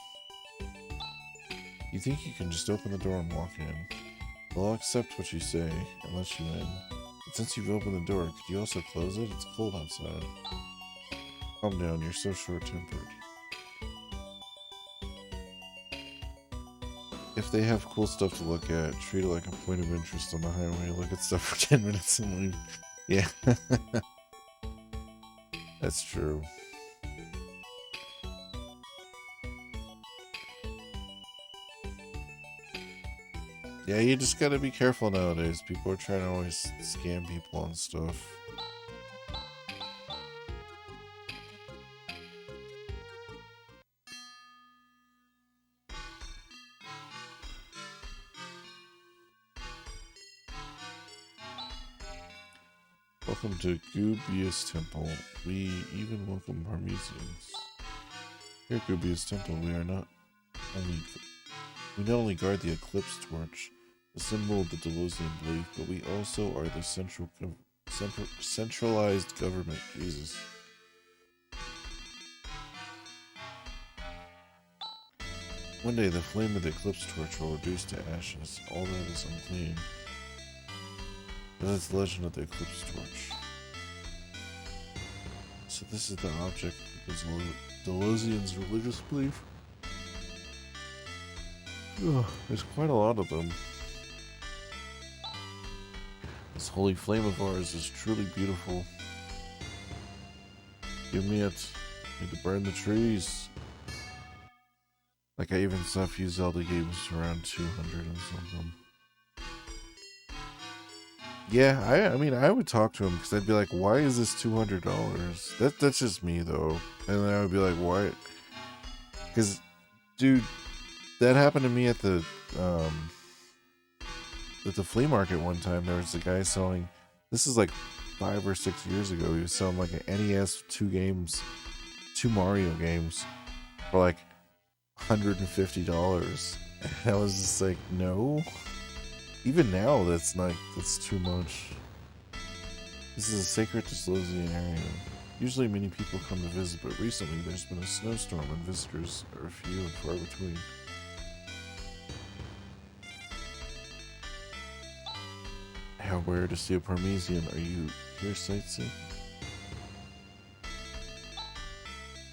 You think you can just open the door and walk in? Well, I'll accept what you say and let you in. But since you've opened the door, could you also close it? It's cold outside. Calm down, you're so short-tempered. If they have cool stuff to look at, treat it like a point of interest on the highway. Look at stuff for 10 minutes and leave. Yeah. That's true. Yeah, you just gotta be careful nowadays. People are trying to always scam people on stuff. Welcome to Gubius Temple. We even welcome Parmesians. Here at Gubius Temple, we not only guard the Eclipse Torch, the symbol of the Delosian belief, but we also are the centralized government. Jesus. One day the flame of the eclipse torch will reduce to ashes. All that is unclean. But that's the legend of the eclipse torch. So this is the object because Delosian's religious belief. Ugh, there's quite a lot of them. This holy flame of ours is truly beautiful. Give me it. Need to burn the trees. Like I even saw a few Zelda games around 200 and something. Yeah, I mean, I would talk to him because I'd be like, why is this $200? That's just me though. And then I would be like, why? Because, dude, that happened to me at the flea market one time. There was a guy selling, this is like 5 or 6 years ago. He was selling like an NES, 2 Mario games for like $150. And I was just like, no. Even now, that's too much. This is a sacred Delosian area. Usually many people come to visit, but recently there's been a snowstorm and visitors are few and far between. How rare to see a Parmesan. Are you here sightseeing?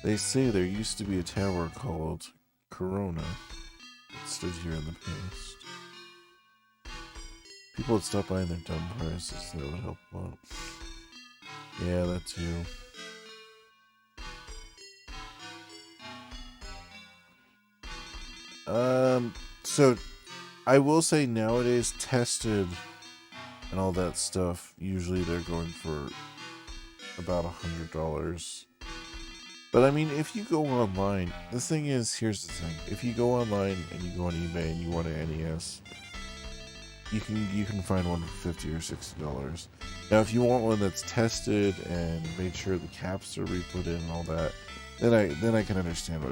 They say there used to be a tower called Corona. It stood here in the past. People would stop by in their dumb prices. That would help a lot. Yeah, that too. So I will say nowadays tested and all that stuff, usually they're going for about $100. But I mean, if you go online, the thing is, here's the thing. If you go online and you go on eBay and you want an NES, you can find one for $50 or $60. Now, if you want one that's tested and made sure the caps are re-put in and all that, then I can understand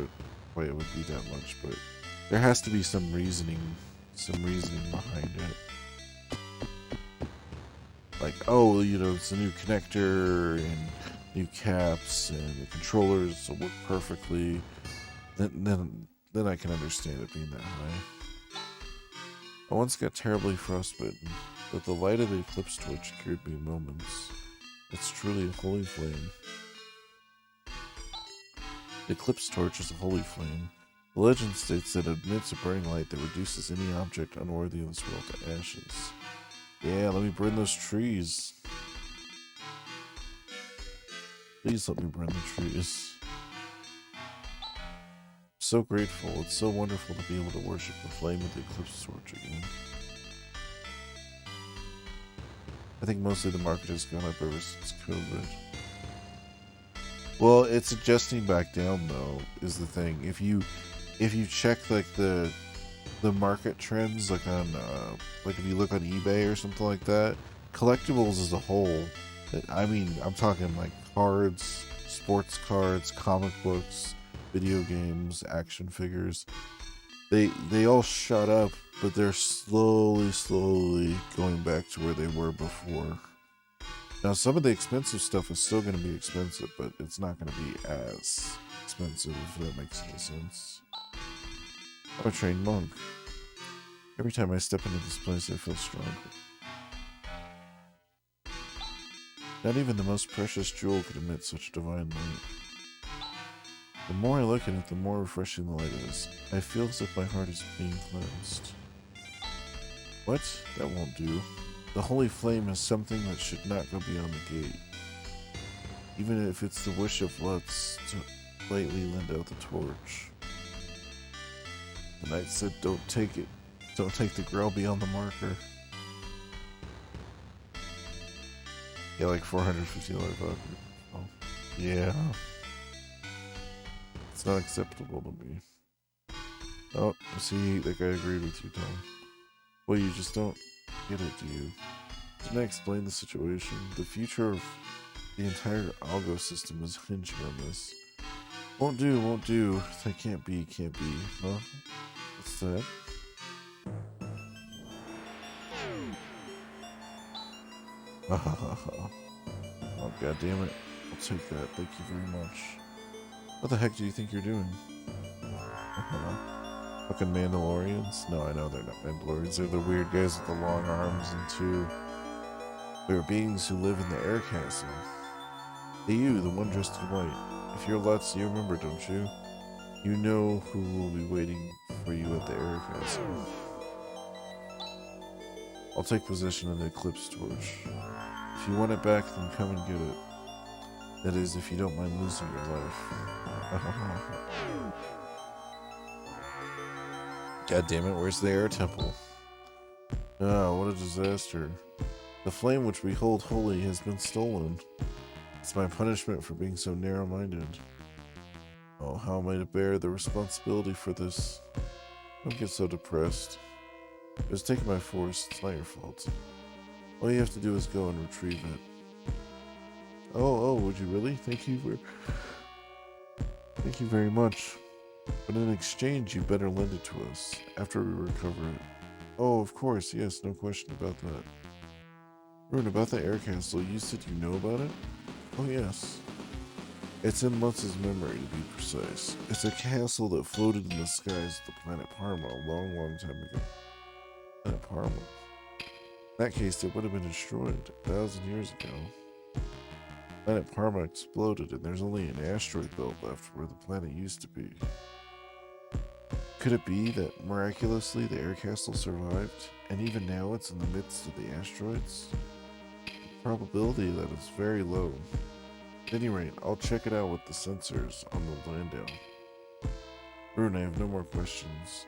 why it would be that much. But there has to be some reasoning behind it. Like, oh, you know, it's a new connector and new caps and the controllers will work perfectly. Then I can understand it being that high. I once got terribly frostbitten, but the light of the eclipse torch cured me in moments. It's truly a holy flame. The eclipse torch is a holy flame. The legend states that it emits a burning light that reduces any object unworthy of this world to ashes. Yeah, let me burn those trees. Please let me burn the trees. So grateful. It's so wonderful to be able to worship the flame of the eclipse torch again. I think mostly the market has gone up ever since COVID. Well, it's adjusting back down though, is the thing. If you check like the market trends, like on like if you look on eBay or something like that, collectibles as a whole, I mean, I'm talking like cards, sports cards, comic books, video games, action figures, they all shot up, but they're slowly going back to where they were before. Now, some of the expensive stuff is still going to be expensive, but it's not going to be as expensive, if that makes any sense. I'm a trained monk. Every time I step into this place, I feel stronger. Not even the most precious jewel could emit such divine light. The more I look at it, the more refreshing the light is. I feel as if my heart is being cleansed. What? That won't do. The holy flame is something that should not go beyond the gate. Even if it's the wish of Lutz to lightly lend out the torch. The knight said, don't take it. Don't take the grail beyond the marker. Yeah, like $450 buck. Oh, yeah. It's not acceptable to me. Oh, see, that guy agreed with you, Tom. Well, you just don't get it, do you? Didn't I explain the situation? The future of the entire algo system is hinging on this. Won't do. That can't be. Huh? What's that? Oh, god damn it. I'll take that. Thank you very much. What the heck do you think you're doing? Fucking Mandalorians? No, I know they're not Mandalorians. They're the weird guys with the long arms and two. They're beings who live in the air castle. Hey you, the one dressed in white. If you're Lutz, you remember, don't you? You know who will be waiting for you at the air castle. I'll take possession of the Eclipse Torch. If you want it back, then come and get it. That is, if you don't mind losing your life. God damn it, where's the air temple? Ah, what a disaster. The flame which we hold holy has been stolen. It's my punishment for being so narrow-minded. Oh, how am I to bear the responsibility for this? Don't get so depressed. It was taken by force, it's not your fault. All you have to do is go and retrieve it. Oh, would you really? Thank you very much. But in exchange, you better lend it to us, after we recover it. Oh, of course, yes, no question about that. Rune, about the air castle, you said you know about it? Oh, yes. It's in Lutz's memory, to be precise. It's a castle that floated in the skies of the planet Parma a long, long time ago. Planet Parma? In that case, it would have been destroyed 1,000 years ago. Planet Parma exploded, and there's only an asteroid belt left where the planet used to be. Could it be that, miraculously, the air castle survived, and even now it's in the midst of the asteroids? The probability of that is very low. At any rate, I'll check it out with the sensors on the Landau. Rune, I have no more questions.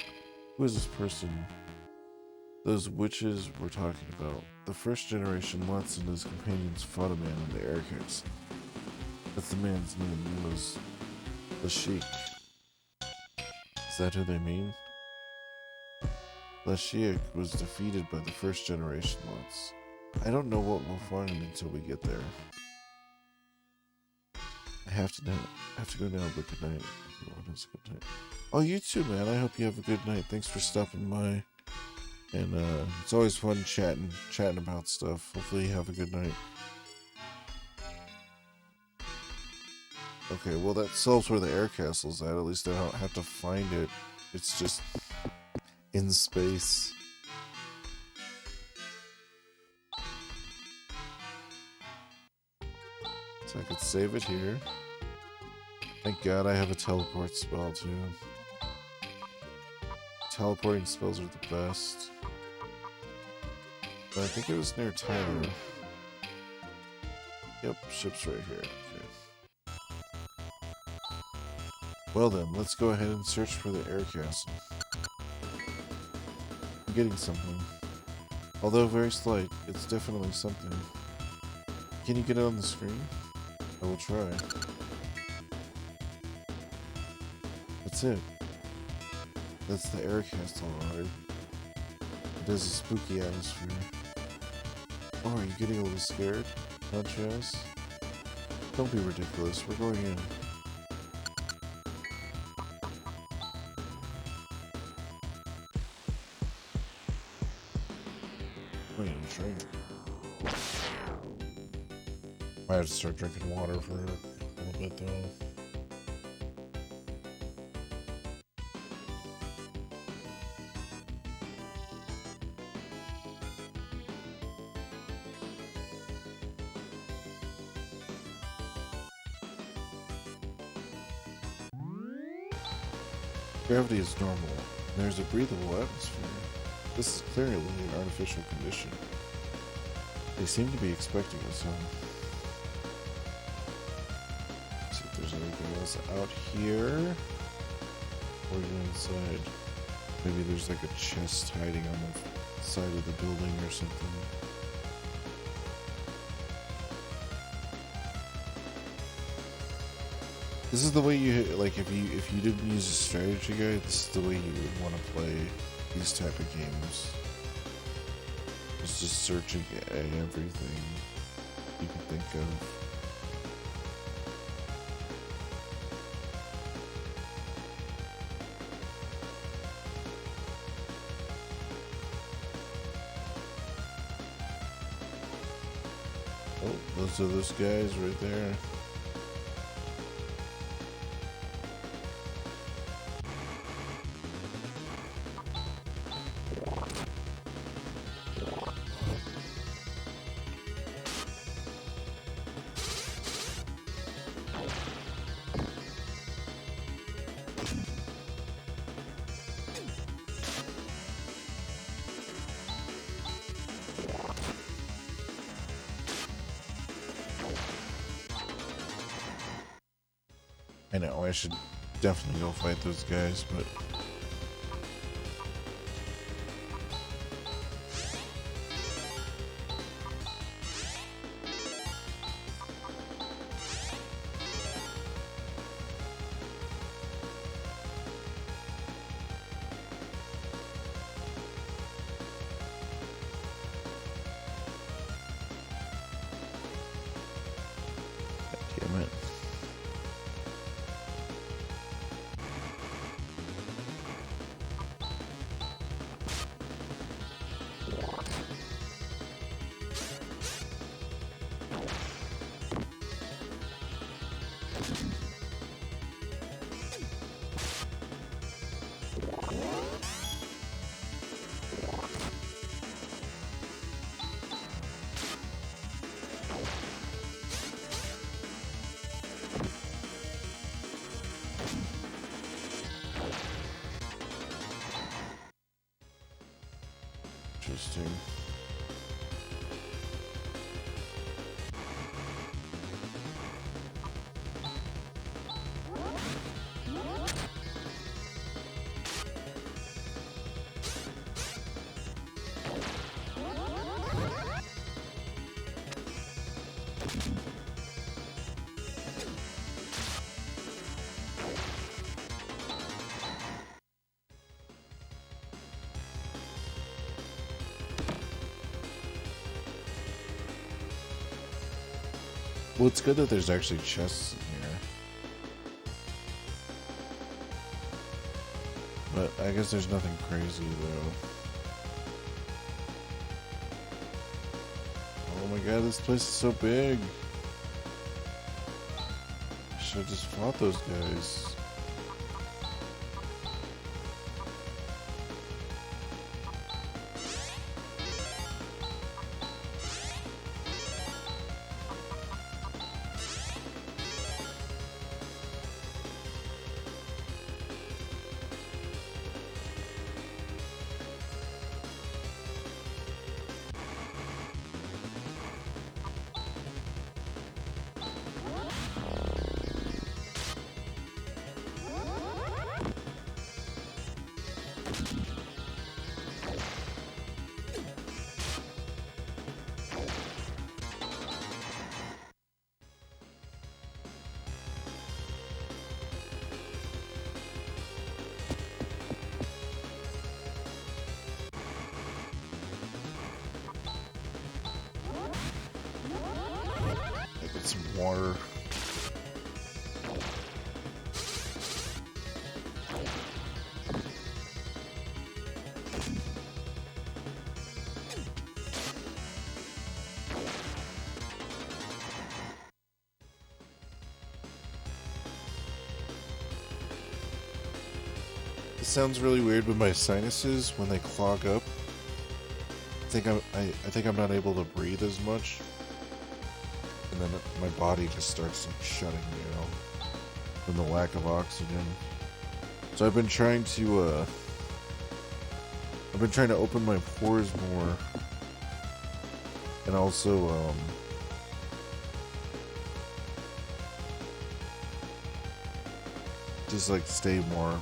Who is this person? Those witches we're talking about. The first generation Lutz and his companions fought a man in the air castle. That's the man's name. He was the Sheik. Is that who they mean? Sheik was defeated by the first generation Lutz. I don't know what we'll find until we get there. I have to go now, but good night. Everyone has a good night. Oh, you too, man. I hope you have a good night. Thanks for stopping by. And it's always fun chatting about stuff. Hopefully you have a good night. Okay, well that solves where the air castle's at. At least I don't have to find it. It's just in space. So I could save it here. Thank God I have a teleport spell too. Teleporting spells are the best. But I think it was near Tyler. Yep, ship's right here. Okay. Well then, let's go ahead and search for the air castle. I'm getting something. Although very slight, it's definitely something. Can you get it on the screen? I will try. That's it. That's the air castle, alright. It has a spooky atmosphere. Oh, are you getting a little scared? Not Chaz? Don't be ridiculous, we're going in. Wait, I'm drink. I have to start drinking water for a little bit though. Gravity is normal, and there's a breathable atmosphere. This is clearly an artificial condition. They seem to be expecting us home. See if there's anything else out here. Or inside. Maybe there's like a chest hiding on the side of the building or something. This is the way you, like, if you didn't use a strategy guide, this is the way you would want to play these type of games. It's just searching at everything you can think of. Oh, those are those guys right there. I know, I should definitely go fight those guys, but... Damn it. Interesting. Well, it's good that there's actually chests in here. But I guess there's nothing crazy, though. Oh my god, this place is so big. I should have just fought those guys. Some water. It sounds really weird, but my sinuses, when they clog up, I think I'm not able to breathe as much. And then my body just starts shutting down from the lack of oxygen. So I've been trying to open my pores more, and also just like stay more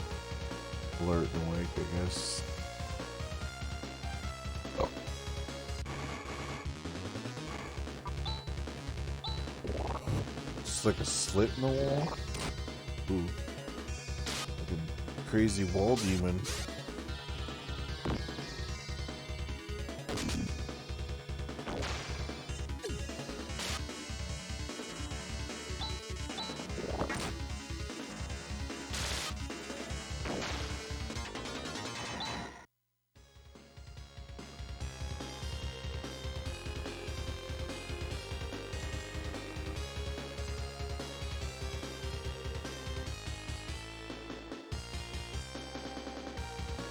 alert and awake, I guess. Like a slit in the wall. Ooh. Like a crazy wall demon.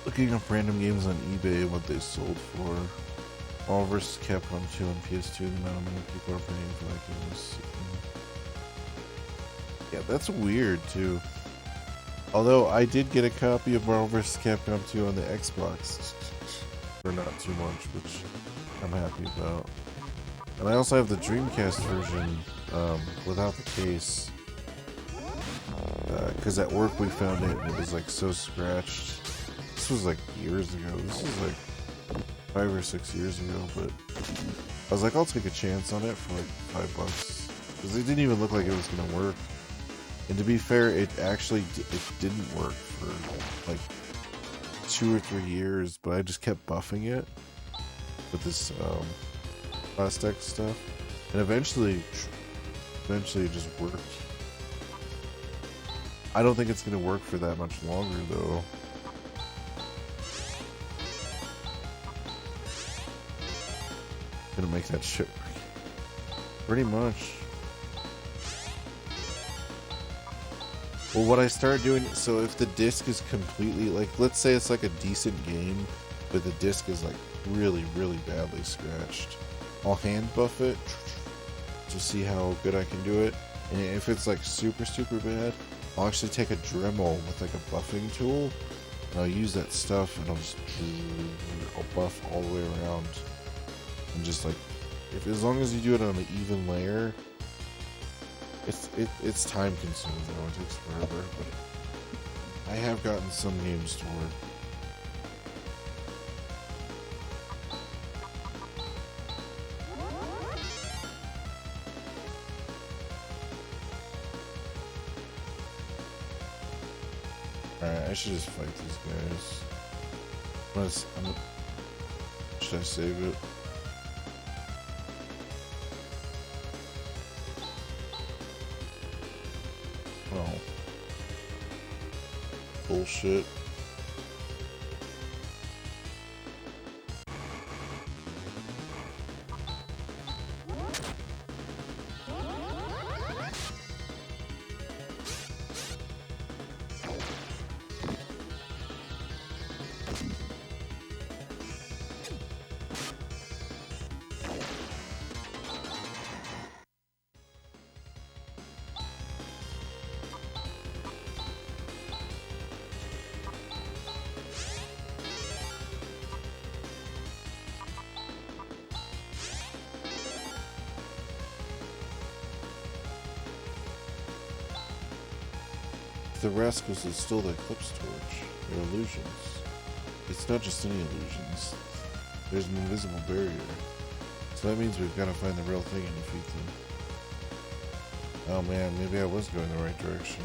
Looking up random games on eBay and what they sold for. All vs. Capcom 2 on PS2, the amount of money people are paying for that game is... Yeah, that's weird, too. Although, I did get a copy of Marvel vs. Capcom 2 on the Xbox. For not too much, which I'm happy about. And I also have the Dreamcast version, without the case. because at work we found it and it was like so scratched. This was like years ago. This was like 5 or 6 years ago, but I was like, I'll take a chance on it for like $5 because it didn't even look like it was gonna work. And to be fair, it actually it didn't work for like 2 or 3 years, but I just kept buffing it with this plastic stuff, and eventually it just worked. I don't think it's gonna work for that much longer though. Gonna make that shit work. Pretty much. Well, what I start doing, so if the disc is completely, like, let's say it's like a decent game, but the disc is like really, really badly scratched, I'll hand buff it to see how good I can do it. And if it's like super, super bad, I'll actually take a Dremel with like a buffing tool, and I'll use that stuff and I'll buff all the way around. And just like, as long as you do it on an even layer, it's time consuming though, it takes forever, but I have gotten some games to work. Alright, I should just fight these guys. Should I save it? Oh. Bullshit. The rascals is still the Eclipse Torch. They're illusions. It's not just any illusions. There's an invisible barrier. So that means we've got to find the real thing and defeat them. Oh man, maybe I was going the right direction.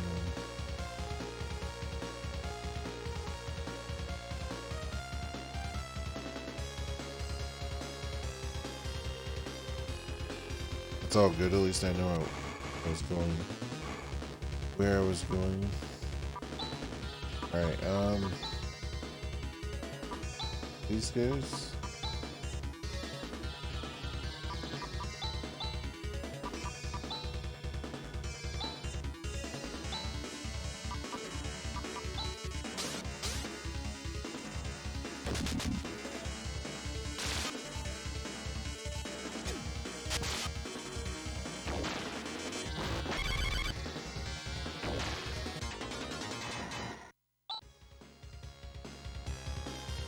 It's all good, at least I know I was going where I was going. Alright, these guys.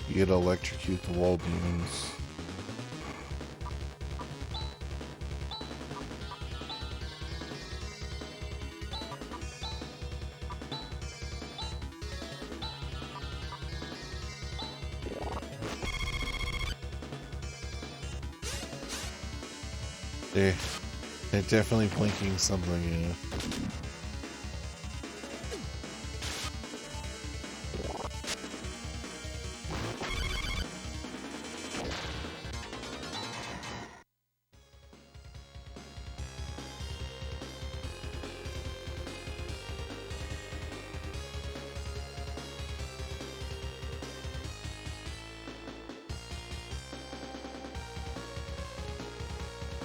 You gotta electrocute the wall demons. They're definitely blinking something, yeah.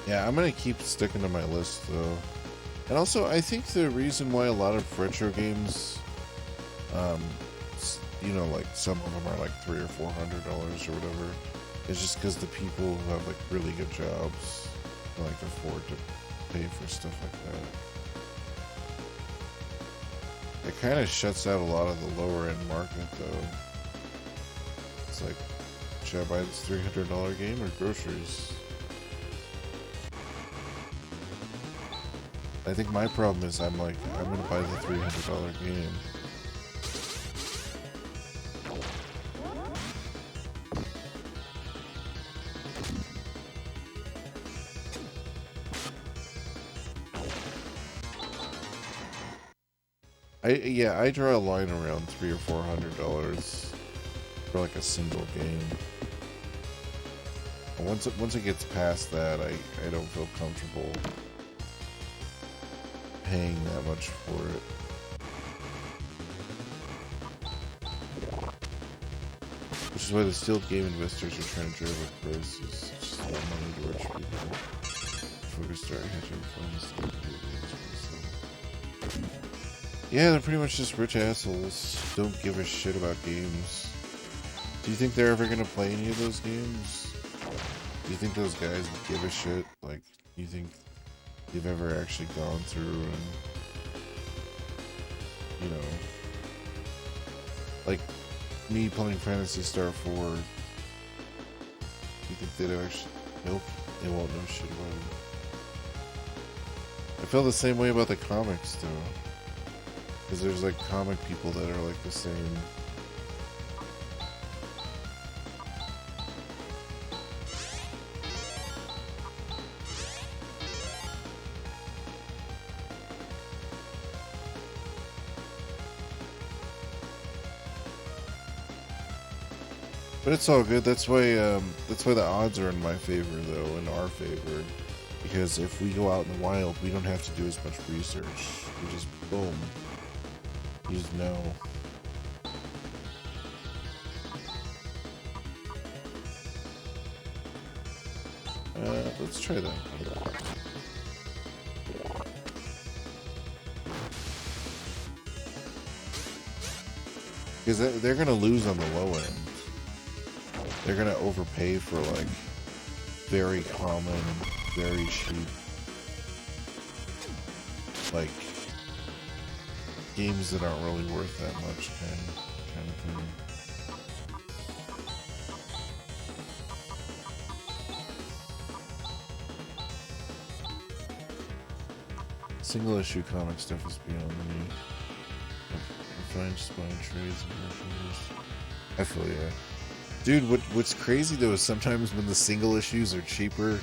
Yeah, I'm gonna keep sticking to my list though. And also, I think the reason why a lot of retro games, you know, like some of them are like $300 or $400 or whatever, is just because the people who have like really good jobs can like afford to pay for stuff like that. It kind of shuts out a lot of the lower end market though. It's like, should I buy this $300 game or groceries? I think my problem is I'm like, I'm gonna buy the $300 game. Yeah, I draw a line around $300 or $400 for like a single game. And once it gets past that, I don't feel comfortable paying that much for it. Which is why the skilled game investors are trying to drive up prices. It's just more money to rich people. Before we start hedging funds. Yeah, they're pretty much just rich assholes. Don't give a shit about games. Do you think they're ever gonna play any of those games? Do you think those guys would give a shit? Like, do you think they've ever actually gone through and, you know, like me playing Phantasy Star 4? Do you think they'd actually? Nope, they won't know shit about it. I feel the same way about the comics, though. Because there's like comic people that are like the same. But it's all good. That's why the odds are in my favor, though, in our favor. Because if we go out in the wild, we don't have to do as much research. We just boom. You just know. Let's try that. Because they're gonna lose on the low end. They're gonna overpay for like very common, very cheap, like games that aren't really worth that much, kind of thing. Single issue comic stuff is beyond me. I find just buying trades and reviews. I feel ya. Dude, what's crazy though is sometimes when the single issues are cheaper,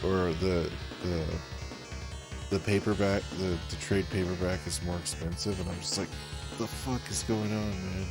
or the paperback, the trade paperback is more expensive, and I'm just like, what the fuck is going on, man?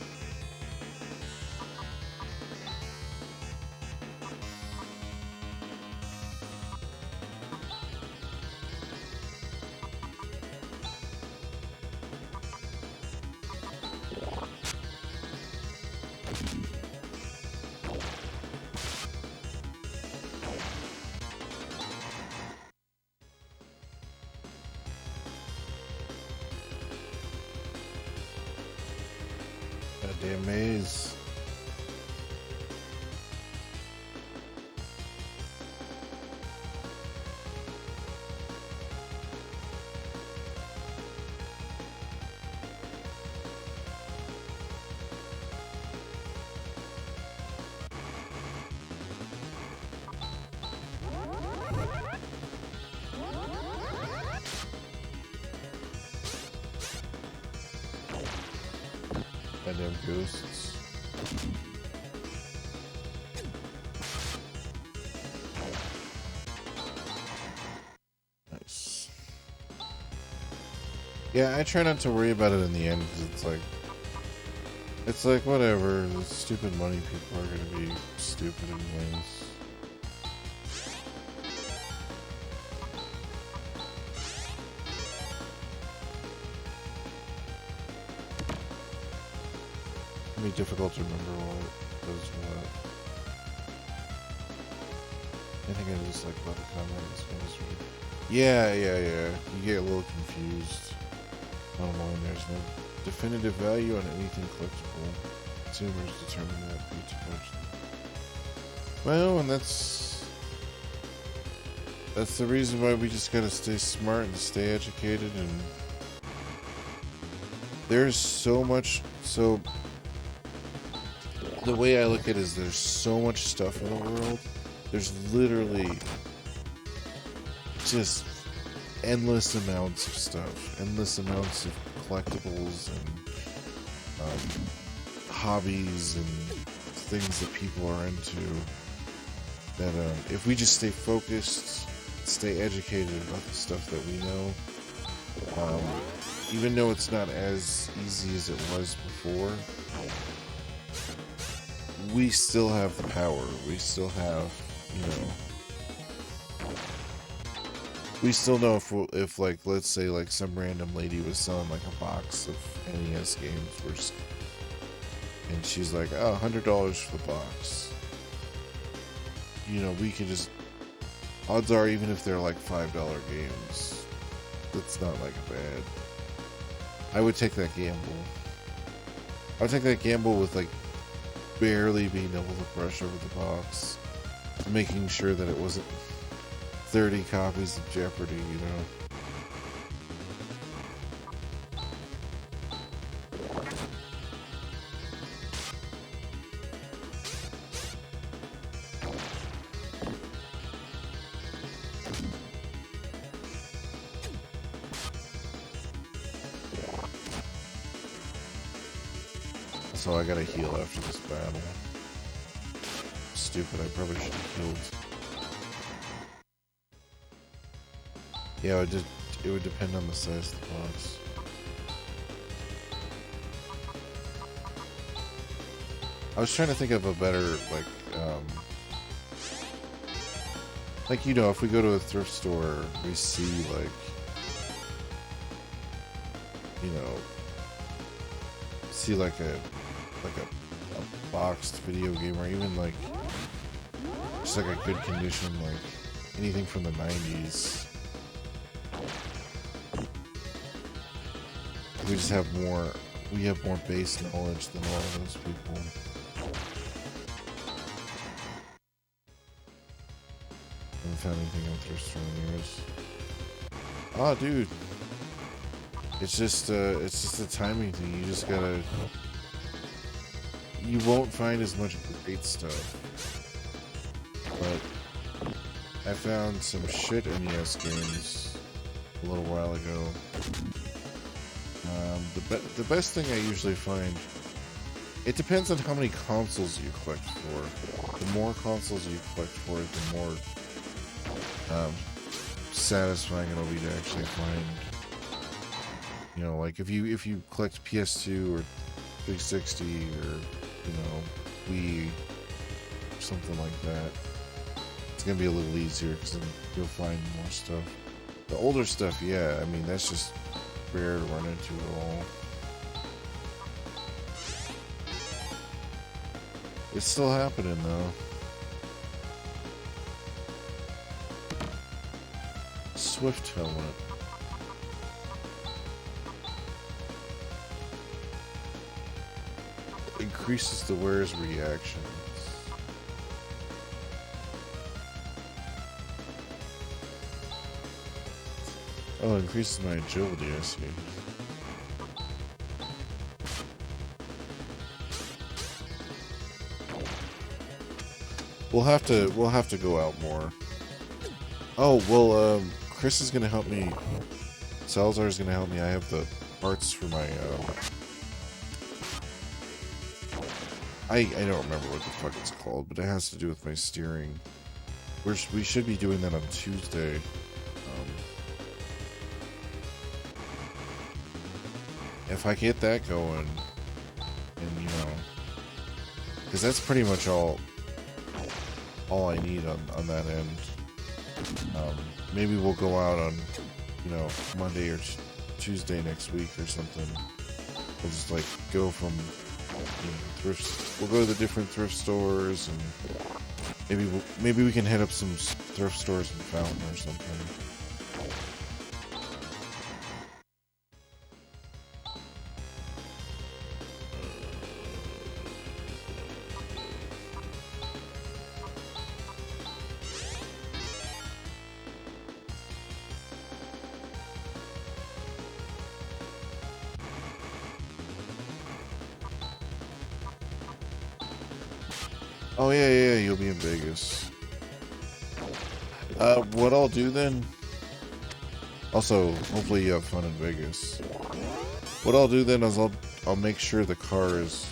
Goddamn maze. Goddamn ghosts. Nice. Yeah, I try not to worry about it in the end, because it's like whatever. The stupid money people are gonna be stupid anyways. Be difficult to remember what does what. I think I just like about the comments. Yeah. You get a little confused. Online, there's no definitive value on anything collectible. Consumers determine that be too much. Well, and that's the reason why we just gotta stay smart and stay educated. And there's so much. So the way I look at it is there's so much stuff in the world. There's literally just endless amounts of stuff, endless amounts of collectibles and hobbies and things that people are into. That if we just stay focused, stay educated about the stuff that we know, even though it's not as easy as it was before, we still have the power. We still have, you know, we still know if like, let's say like some random lady was selling like a box of NES games, and she's like, oh, $100 for the box. You know, we can just, odds are, even if they're like $5 games, that's not like bad. I would take that gamble. I would take that gamble with like barely being able to brush over the box, making sure that it wasn't 30 copies of Jeopardy, you know. So I gotta heal after this battle. Stupid, I probably should have healed. Yeah, it would depend on the size of the box. I was trying to think of a better, like, you know, if we go to a thrift store, we see, like, you know, see like a boxed video game, or even like just like a good condition, like anything from the 90s. We just have more, we have more base knowledge than all of those people. I haven't found anything on thrift store nears. Oh, dude. It's just a timing thing. You just gotta, you won't find as much great stuff. But I found some shit NES games a little while ago. The best thing I usually find, it depends on how many consoles you collect for. The more consoles you collect for, the more satisfying it'll be to actually find. You know, like if you collect PS2 or 360 or, you know, Wii or something like that, it's gonna be a little easier because then you'll find more stuff. The older stuff, yeah, I mean, that's just rare to run into at all. It's still happening though. Swift helmet. Increases the wearer's reactions. Oh, increases my agility, I see. We'll have to go out more. Oh, well, Chris is gonna help me. Salazar is gonna help me. I have the parts for my, I don't remember what the fuck it's called, but it has to do with my steering. We should be doing that on Tuesday. If I get that going, and you know, because that's pretty much all I need on that end. Maybe we'll go out on, you know, Monday or Tuesday next week or something. We'll just like go from, you know, thrifts. We'll go to the different thrift stores, and maybe we can hit up some thrift stores in Fountain or something. Oh yeah, you'll be in Vegas. What I'll do then Also, hopefully you have fun in Vegas. What I'll do then is I'll make sure the car is.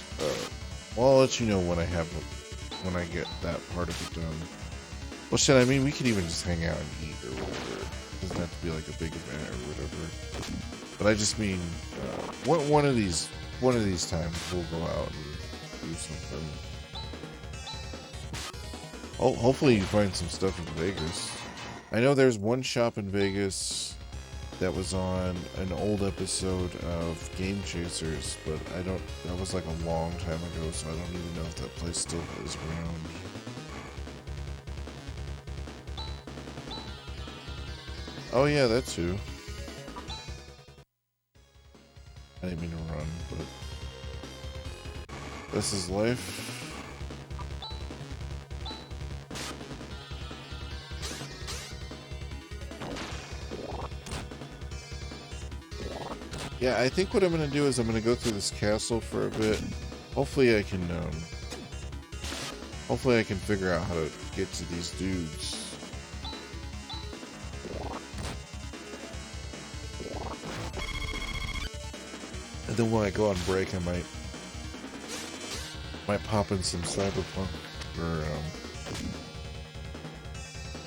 Well, I'll let you know when when I get that part of it done. Well, shit. I mean, we could even just hang out and eat or whatever. It doesn't have to be like a big event or whatever. But I just mean, one of these times we'll go out and do something. Oh, hopefully you find some stuff in Vegas. I know there's one shop in Vegas that was on an old episode of Game Chasers, but that was like a long time ago, so I don't even know if that place still is around. Oh yeah, that too. I didn't mean to run, but this is life. Yeah, I think what I'm going to do is I'm going to go through this castle for a bit. Hopefully I can figure out how to get to these dudes. And then when I go on break, I might pop in some Cyberpunk, or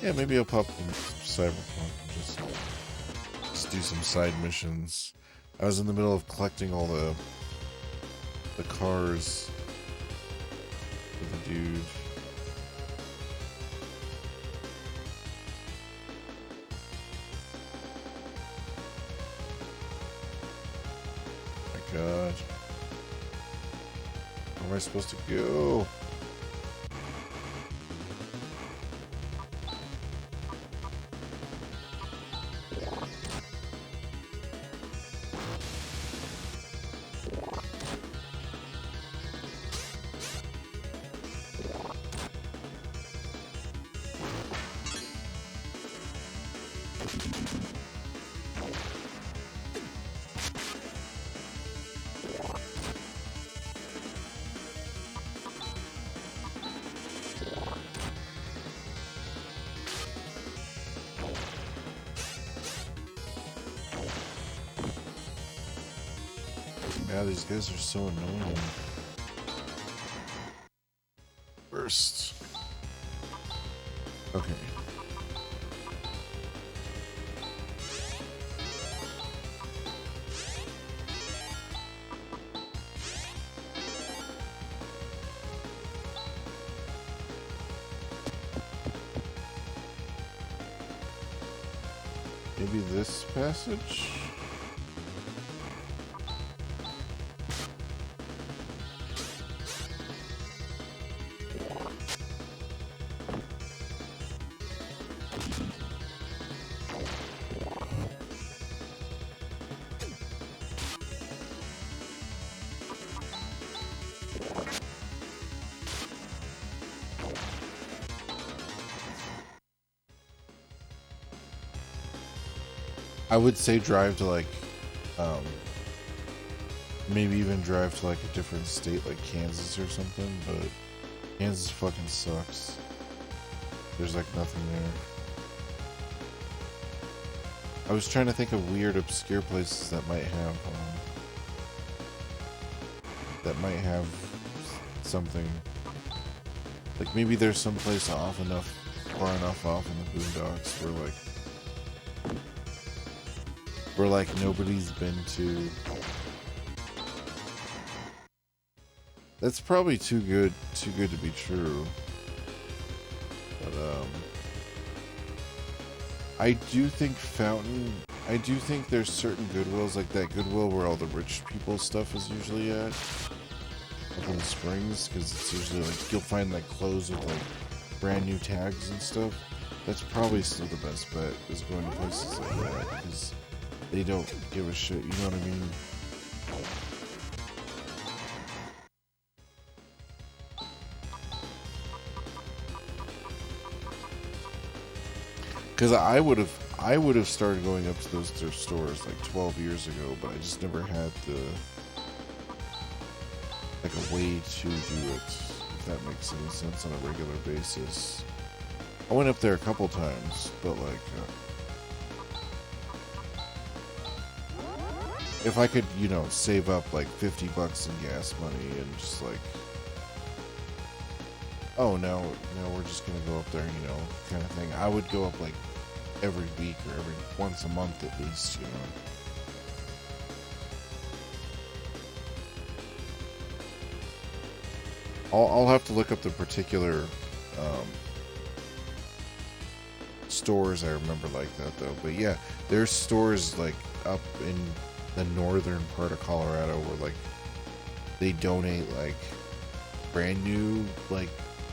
yeah, maybe I'll pop in some Cyberpunk and just do some side missions. I was in the middle of collecting all the cars for the dude. God. Where am I supposed to go? Yeah, these guys are so annoying. First. Okay. Maybe this passage? I would say drive to like, maybe even drive to like a different state like Kansas or something, but Kansas fucking sucks. There's like nothing there. I was trying to think of weird, obscure places that might have something. Like maybe there's some place far enough off in the boondocks where nobody's been to. That's probably too good to be true. But I do think there's certain Goodwills, like that Goodwill where all the rich people stuff is usually at, up in the Springs, because it's usually like you'll find like clothes with like brand new tags and stuff. That's probably still the best bet, is going to places like that, because they don't give a shit, you know what I mean? Because I would have started going up to those stores like 12 years ago, but I just never had a way to do it, if that makes any sense, on a regular basis. I went up there a couple times, but like if I could, you know, save up like $50 in gas money and just like, oh, now we're just gonna go up there, you know, kind of thing. I would go up like every week or every once a month at least, you know. I'll have to look up the particular stores I remember like that though. But yeah, there's stores like up in the northern part of Colorado where like they donate like brand new, like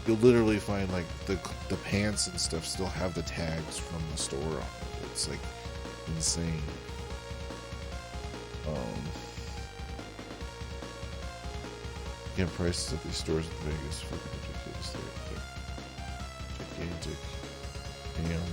you'll literally find like the pants and stuff still have the tags from the store on it. It's like insane. Again, prices at these stores in Vegas fucking ridiculous. They're gigantic. Damn.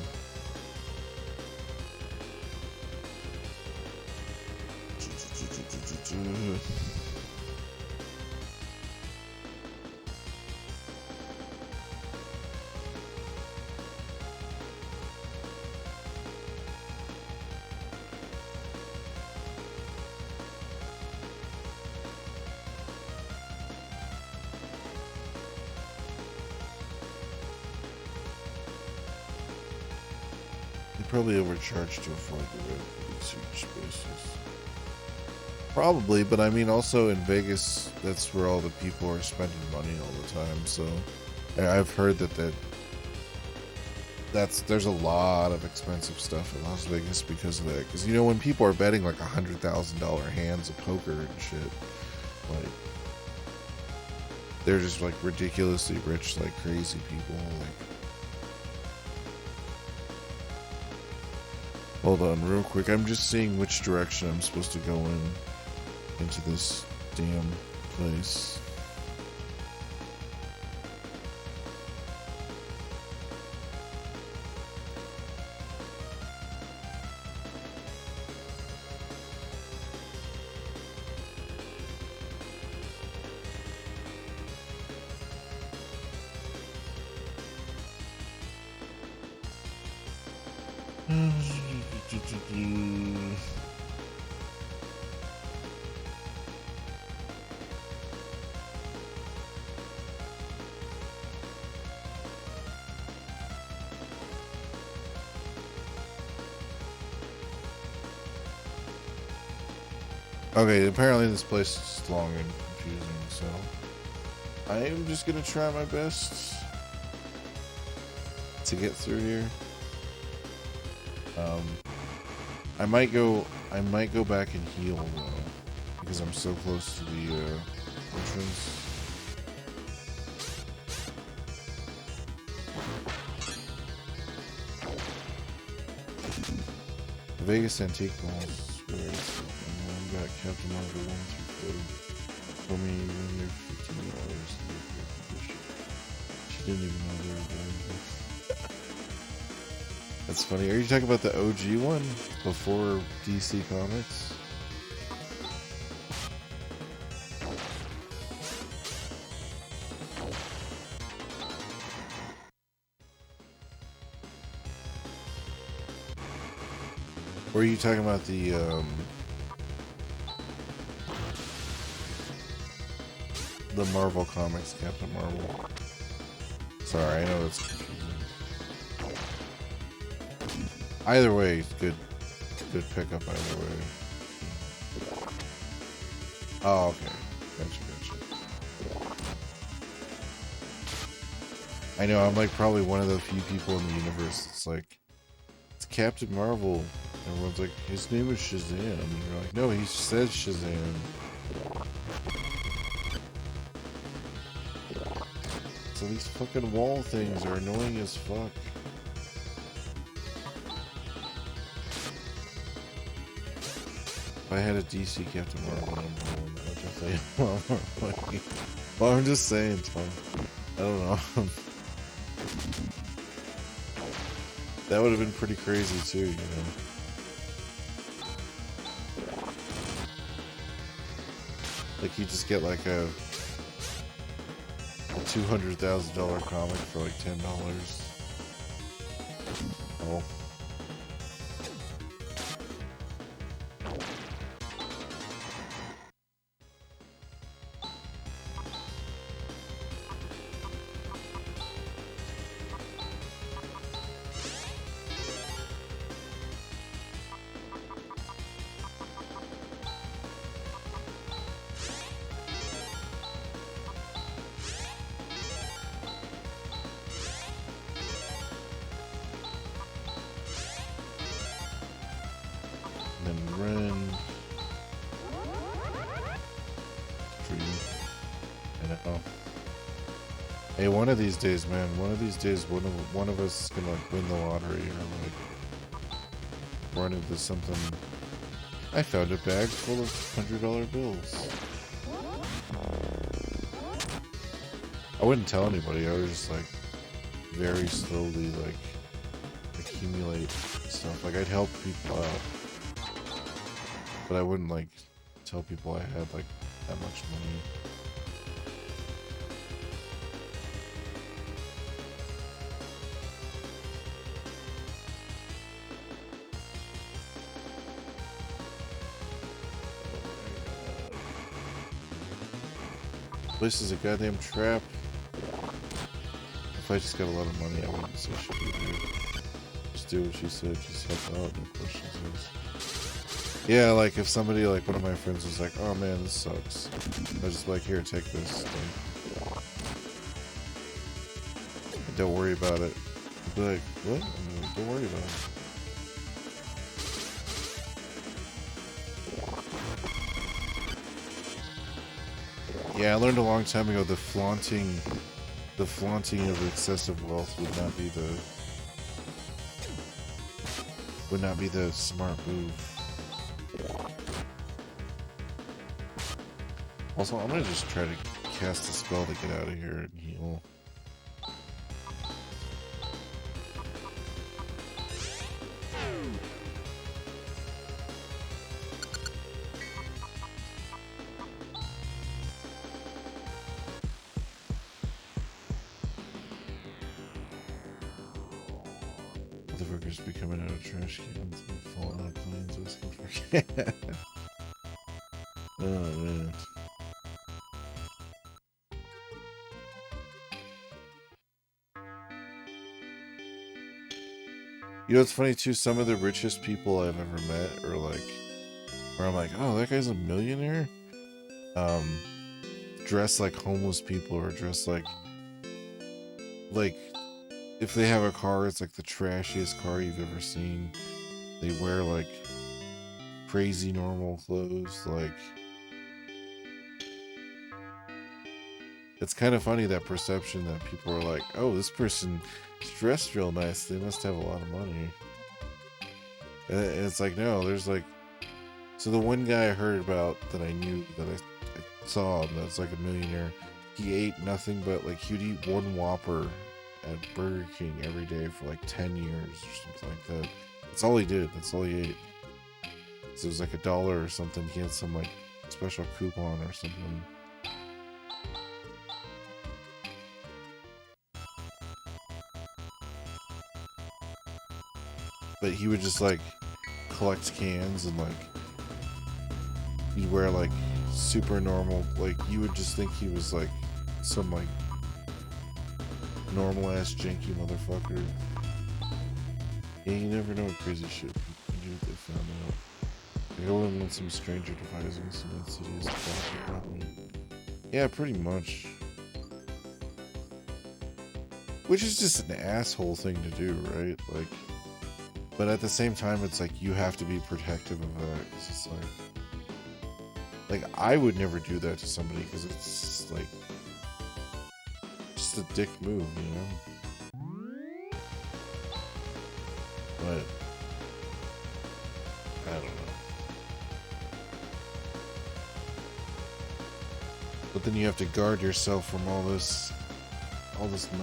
Probably overcharged to afford the rent for these huge spaces. Probably, but I mean also in Vegas, that's where all the people are spending money all the time. So I've heard there's a lot of expensive stuff in Las Vegas because of that. Because you know when people are betting like $100,000 hands of poker and shit, like they're just like ridiculously rich, like crazy people, like. Hold on real quick. I'm just seeing which direction I'm supposed to go into this damn place. Okay, apparently this place is long and confusing, so I am just gonna try my best to get through here. I might go back and heal though, because I'm so close to the entrance. The Vegas Antique Malls, where we got Captain Marvel 1 through 4. For me, when you're $15, she didn't even know they were there. That's funny. Are you talking about the OG one before DC Comics? Or are you talking about the Marvel Comics Captain Marvel? Sorry, I know that's confusing. Either way, good pickup either way. Oh, okay. Gotcha. I know, I'm like probably one of the few people in the universe that's like, it's Captain Marvel. Everyone's like, his name is Shazam. And you're like, no, he says Shazam. So these fucking wall things are annoying as fuck. If I had a DC Captain Marvel, I'd definitely want more money. Well, I'm just saying, Tom. I don't know. That would have been pretty crazy too, you know. Like you just get like a $200,000 comic for like $10. Oh. Hey, one of these days, man. One of these days, one of us is gonna like win the lottery or like run into something. I found a bag full of $100 bills. I wouldn't tell anybody. I would just like very slowly like accumulate stuff. Like I'd help people out, but I wouldn't like tell people I had like that much money. This is a goddamn trap. If I just got a lot of money, I wouldn't say shit either. Just do what she said, just help out, no questions asked. Yeah, like if somebody, like one of my friends was like, oh man, this sucks. I was just like, here, take this thing. And don't worry about it. I'd be like, what? I'm like, don't worry about it. Yeah, I learned a long time ago the flaunting of excessive wealth would not be the smart move. Also, I'm gonna just try to cast a spell to get out of here and heal. Motherfuckers be coming out of trash cans and falling out of planes asking for oh man. You know, it's funny too, some of the richest people I've ever met are like, where I'm like, oh, that guy's a millionaire? Dress like homeless people, or dress like, if they have a car, it's like the trashiest car you've ever seen. They wear like crazy normal clothes, like, it's kind of funny, that perception that people are like, oh, this person dressed real nice, they must have a lot of money. And it's like, no, there's like, so the one guy I heard about that I knew, that I saw, that's like a millionaire, he ate nothing but, like, he would eat one Whopper at Burger King every day for like 10 years or something like that. That's all he did, that's all he ate. So it was like $1 or something, he had some like special coupon or something. But he would just like collect cans and like he'd wear like super normal, like you would just think he was like some like normal ass janky motherfucker. Yeah, you never know what crazy shit people can do if they found out. Like I wouldn't want some stranger devising some insidious plot about me. Yeah, pretty much. Which is just an asshole thing to do, right? Like, but at the same time, it's like you have to be protective of that. It's just like I would never do that to somebody because it's just a dick move, you know. But I don't know. But then you have to guard yourself from all this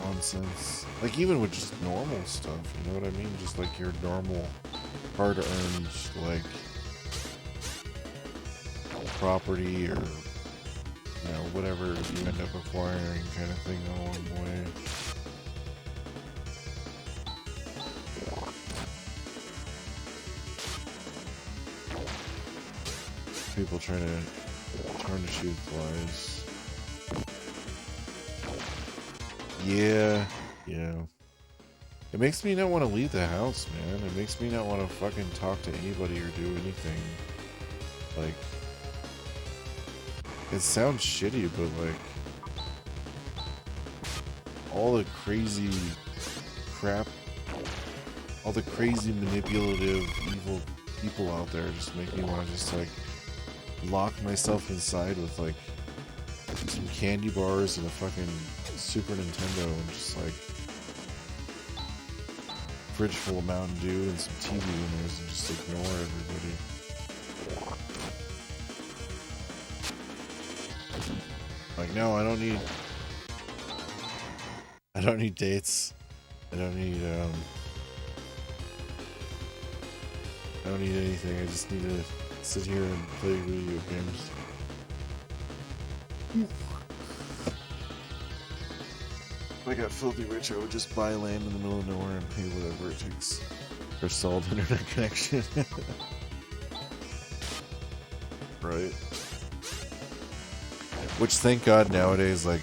nonsense. Like even with just normal stuff, you know what I mean? Just like your normal hard-earned like property, or you know, whatever you end up acquiring kind of thing along the way. People trying to tarnish you with lies. Yeah. It makes me not want to leave the house, man. It makes me not want to fucking talk to anybody or do anything. Like, it sounds shitty, but like, all the crazy crap, all the crazy manipulative, evil people out there just make me want to just like lock myself inside with like some candy bars and a fucking Super Nintendo and just like fridge full of Mountain Dew and some TV winners and just ignore everybody. Like, no, I don't need dates. I don't need anything. I just need to sit here and play video games. If I got filthy rich, I would just buy land in the middle of nowhere and pay whatever it takes for a solid internet connection. Right? Which, thank God, nowadays, like,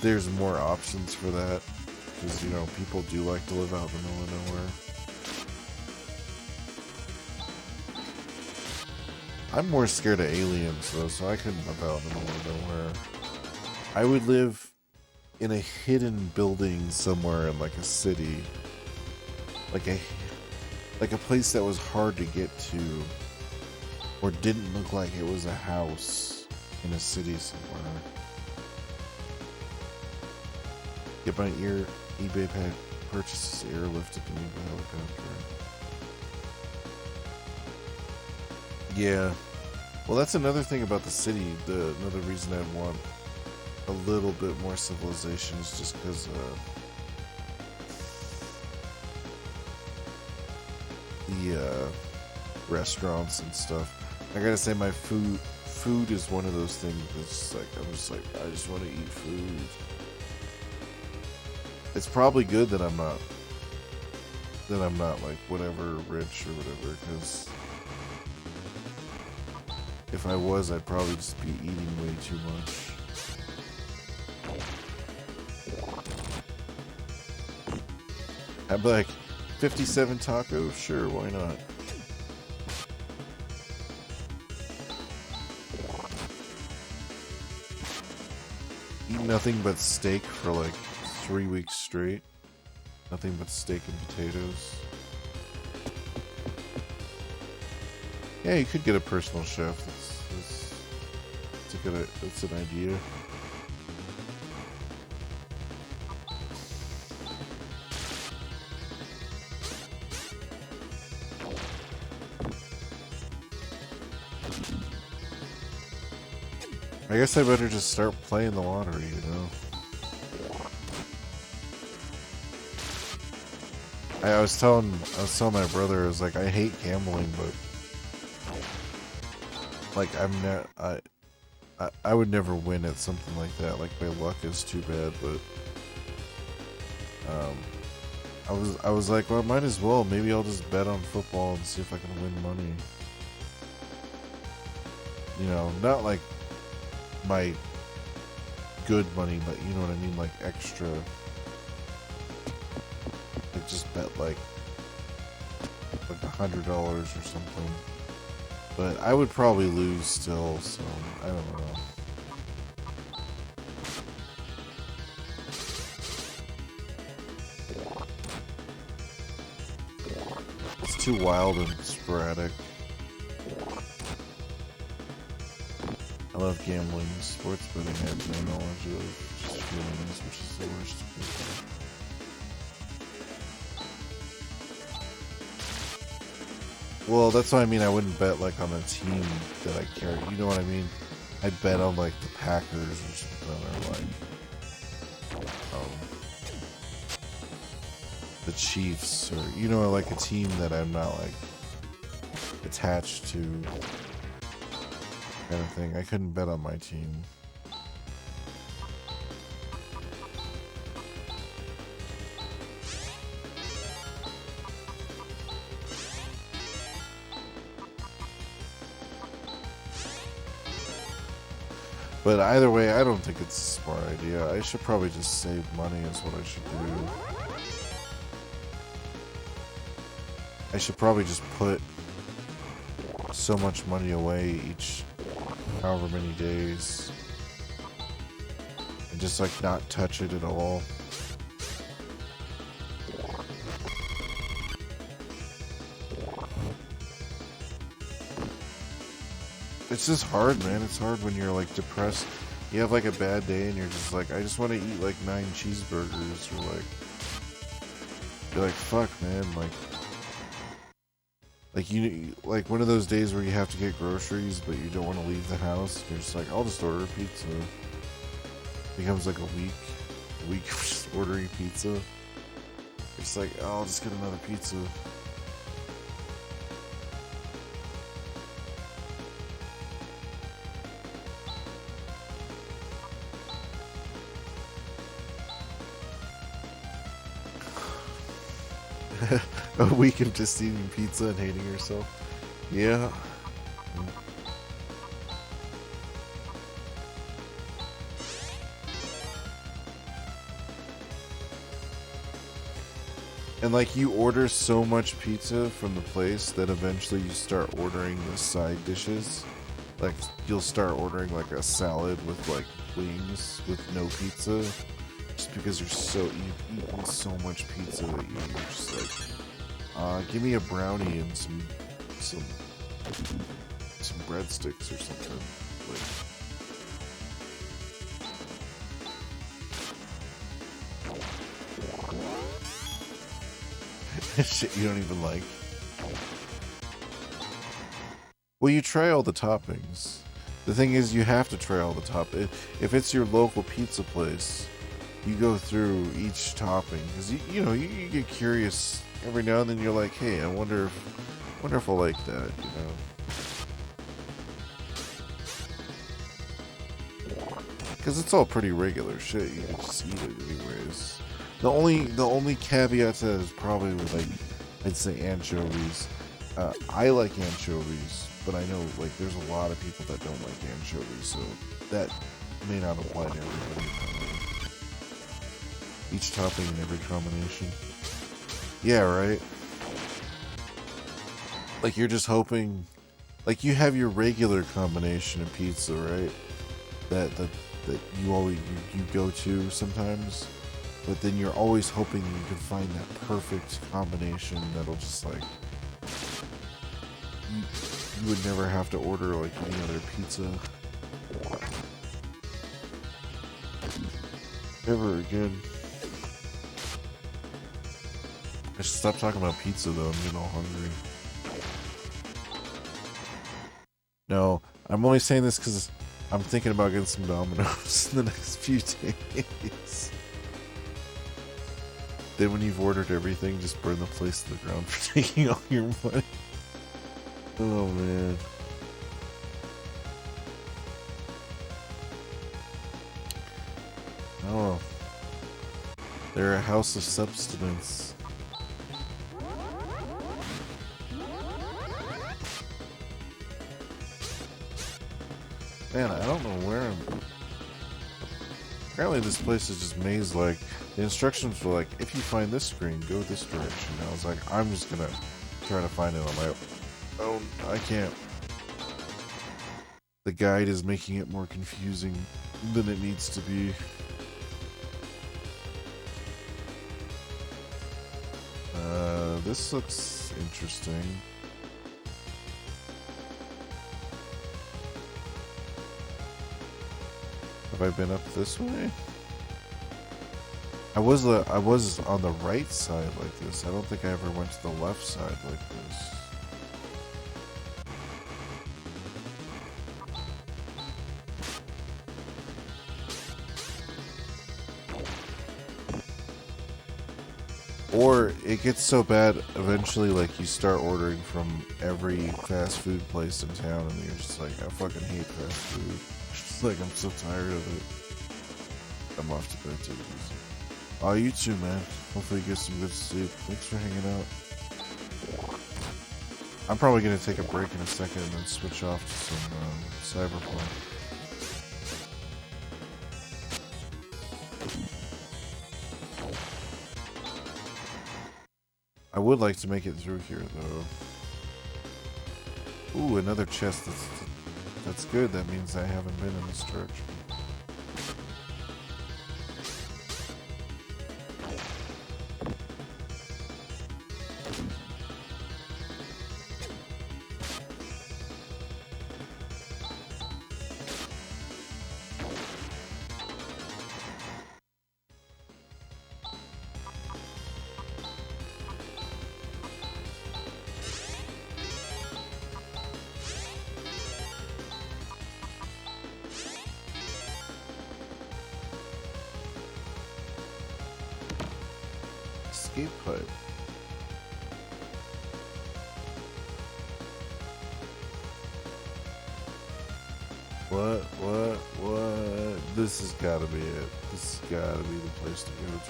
there's more options for that. Because, you know, people do like to live out in the middle of nowhere. I'm more scared of aliens, though, so I couldn't live out in the middle of nowhere. I would live in a hidden building somewhere in, like, a city. Like a place that was hard to get to. Or didn't look like it was a house in a city somewhere. Get my eBay purchases airlifted to me by helicopter. Yeah. Well, that's another thing about the city. Another reason I'd want a little bit more civilization is just because the restaurants and stuff. I gotta say, my food is one of those things that's like, I'm just like, I just want to eat food. It's probably good that I'm not like whatever rich or whatever, because if I was, I'd probably just be eating way too much. I'd be like, 57 tacos? Sure, why not? Eat nothing but steak for like 3 weeks straight. Nothing but steak and potatoes. Yeah, you could get a personal chef. That's an idea. I guess I better just start playing the lottery, you know? I was telling my brother, I was like, I hate gambling, but like I would never win at something like that. Like, my luck is too bad, but I was like, well, I might as well. Maybe I'll just bet on football and see if I can win money. You know, not like my good money, but you know what I mean, like extra. Like, just bet like $100 or something. But I would probably lose still, so I don't know. It's too wild and sporadic. I love gambling. Sports betting I have no knowledge of. Just feelings, which is the worst. Well, that's what I mean. I wouldn't bet like on a team that I carry. You know what I mean? I'd bet on like the Packers or something, or like the Chiefs, or you know, like a team that I'm not like attached to, kind of thing. I couldn't bet on my team. But either way, I don't think it's a smart idea. I should probably just save money is what I should do. I should probably just put so much money away each however many days. And just like not touch it at all. It's just hard, man. It's hard when you're like depressed. You have like a bad day and you're just like, I just want to eat like 9 cheeseburgers, or like, you're like, fuck, man, like you, like one of those days where you have to get groceries, but you don't want to leave the house. You're just like, I'll just order pizza. Becomes like a week of just ordering pizza. It's like, oh, I'll just get another pizza. A week of just eating pizza and hating yourself. Yeah. And like you order so much pizza from the place that eventually you start ordering the side dishes. Like you'll start ordering like a salad with like wings with no pizza, just because you've eaten so much pizza that you're just like, give me a brownie and some breadsticks or something. Like, shit you don't even like. Well, you try all the toppings. The thing is, you have to try all the toppings. If it's your local pizza place, you go through each topping, because you know you get curious every now and then. You're like, hey, I wonder if I like that, you know. Because it's all pretty regular shit. You can just eat it anyways. The only caveat to that is probably with, like, I'd say anchovies. I like anchovies, but I know like there's a lot of people that don't like anchovies, so that may not apply to everybody. Each topping in every combination. Yeah, right. Like you're just hoping, like you have your regular combination of pizza, right? That you always you go to sometimes, but then you're always hoping you can find that perfect combination that'll just like you would never have to order like any other pizza ever again. I should stop talking about pizza though, I'm getting all hungry. No, I'm only saying this because I'm thinking about getting some Domino's in the next few days. Then when you've ordered everything, just burn the place to the ground for taking all your money. Oh man. Oh. They're a house of substance. Man, I don't know where I'm... Apparently this place is just maze-like. The instructions were like, if you find this screen, go this direction. And I was like, I'm just gonna try to find it on my own. I can't. The guide is making it more confusing than it needs to be. This looks interesting. Have I been up this way? I was on the right side like this. I don't think I ever went to the left side like this. Or it gets so bad eventually, like you start ordering from every fast food place in town, and you're just like, I fucking hate fast food. It's like I'm so tired of it. I'm off to bed too. Oh, you too, man. Hopefully you get some good sleep. Thanks for hanging out. I'm probably gonna take a break in a second and then switch off to some Cyberpunk. I would like to make it through here, though. Ooh, another chest. That's good. That means I haven't been in this direction. escape pipe. What? This has gotta be it. This has gotta be the place to go to.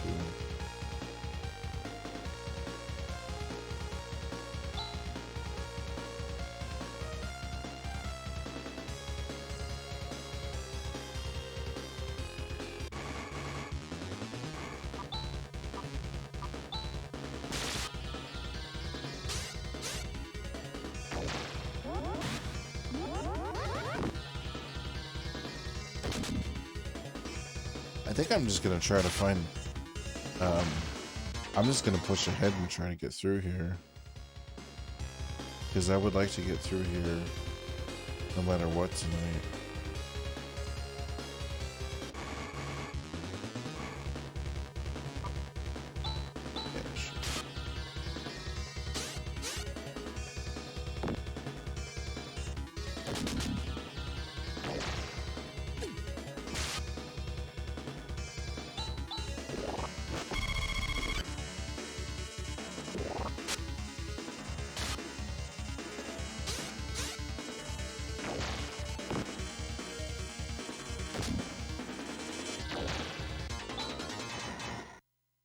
I think I'm just gonna try to find, I'm just gonna push ahead and try to get through here. Because I would like to get through here no matter what tonight. Yeah, sure.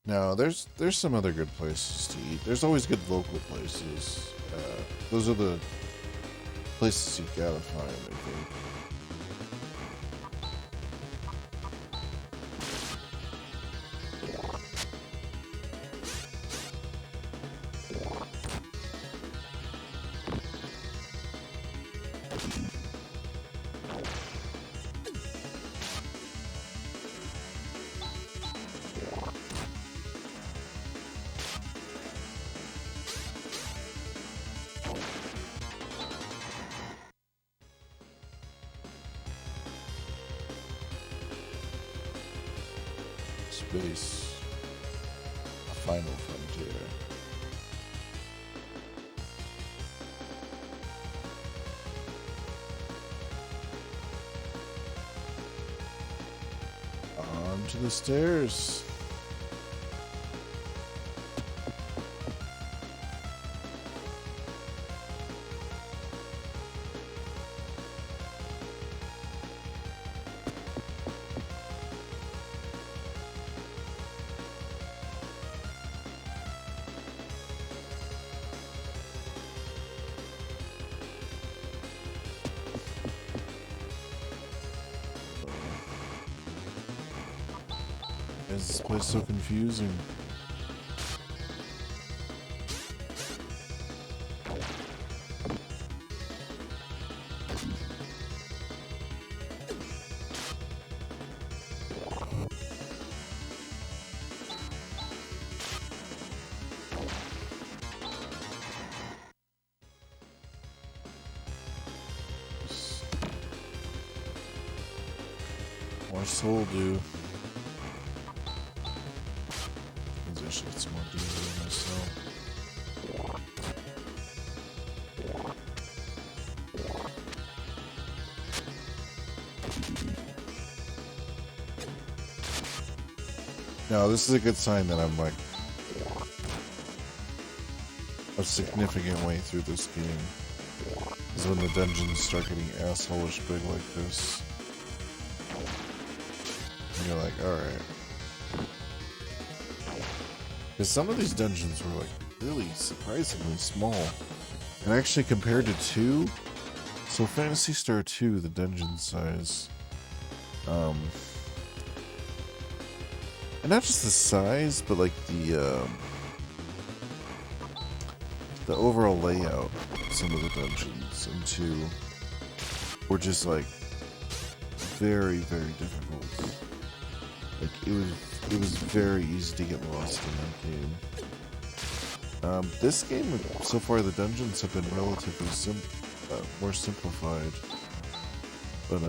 No, there's some other good places to eat. There's always good local places. Those are the places you gotta find, I think. Space, a final frontier. On to the stairs. Why is this place so confusing? More soul do. It's more dealer than myself. Now, this is a good sign that I'm like a significant way through this game. Is when the dungeons start getting asshole-ish big like this. And you're like, alright. Because some of these dungeons were like really surprisingly small. And actually compared to 2, so Phantasy Star 2, the dungeon size, and not just the size, but like the overall layout of some of the dungeons in 2 were just like very, very difficult. Like it was very easy to get lost in that game. This game, so far, the dungeons have been relatively more simplified. But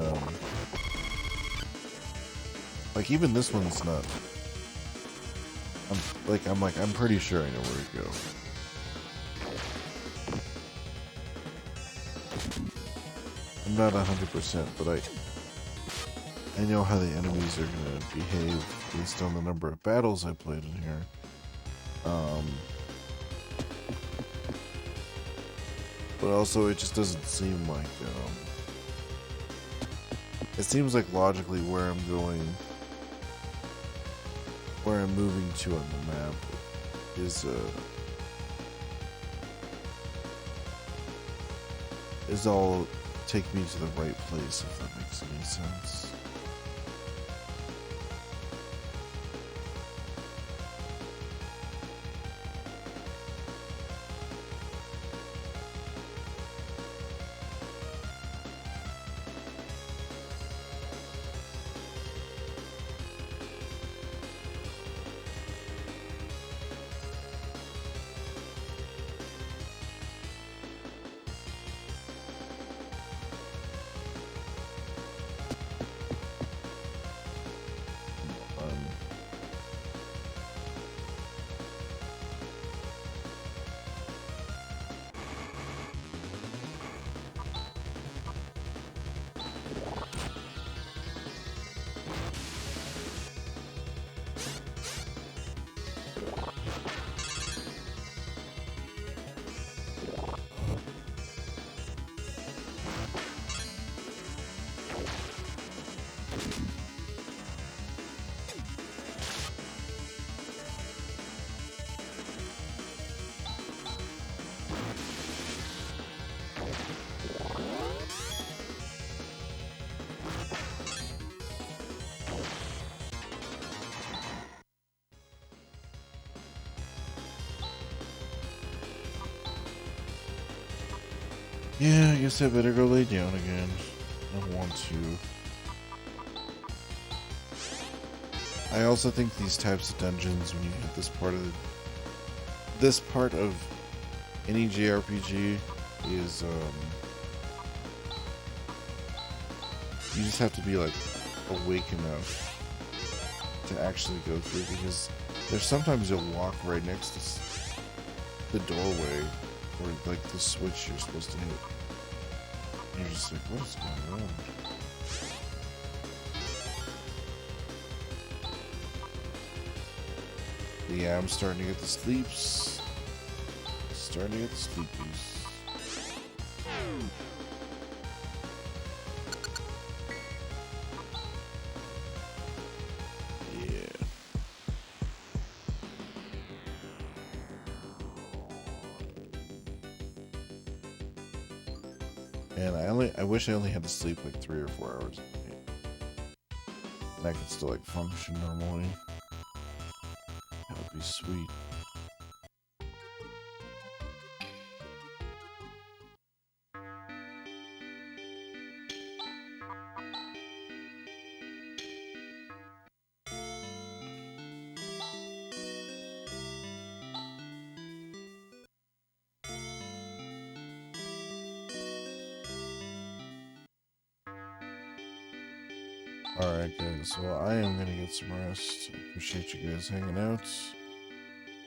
like even this one's not. I'm pretty sure I know where to go. I'm not 100%, but I know how the enemies are gonna behave based on the number of battles I played in here. But also, it just doesn't seem like, it seems like logically where I'm going, where I'm moving to on the map is all take me to the right place, if that makes any sense. Yeah, I guess I better go lay down again. I want to. I also think these types of dungeons, when you hit this part of any JRPG, is you just have to be like awake enough to actually go through, because there's sometimes you'll walk right next to the doorway or like the switch you're supposed to hit. And you're just like, what is going on? Yeah, I'm starting to get the sleeps. Starting to get the sleepies. And I wish I only had to sleep like 3 or 4 hours a night. And I could still like function normally. That would be sweet. Alright guys, well I am gonna get some rest. I appreciate you guys hanging out.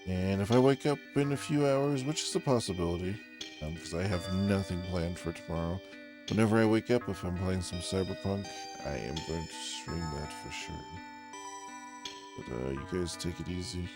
And if I wake up in a few hours, which is a possibility, because I have nothing planned for tomorrow, whenever I wake up, if I'm playing some Cyberpunk, I am going to stream that for sure. But you guys take it easy.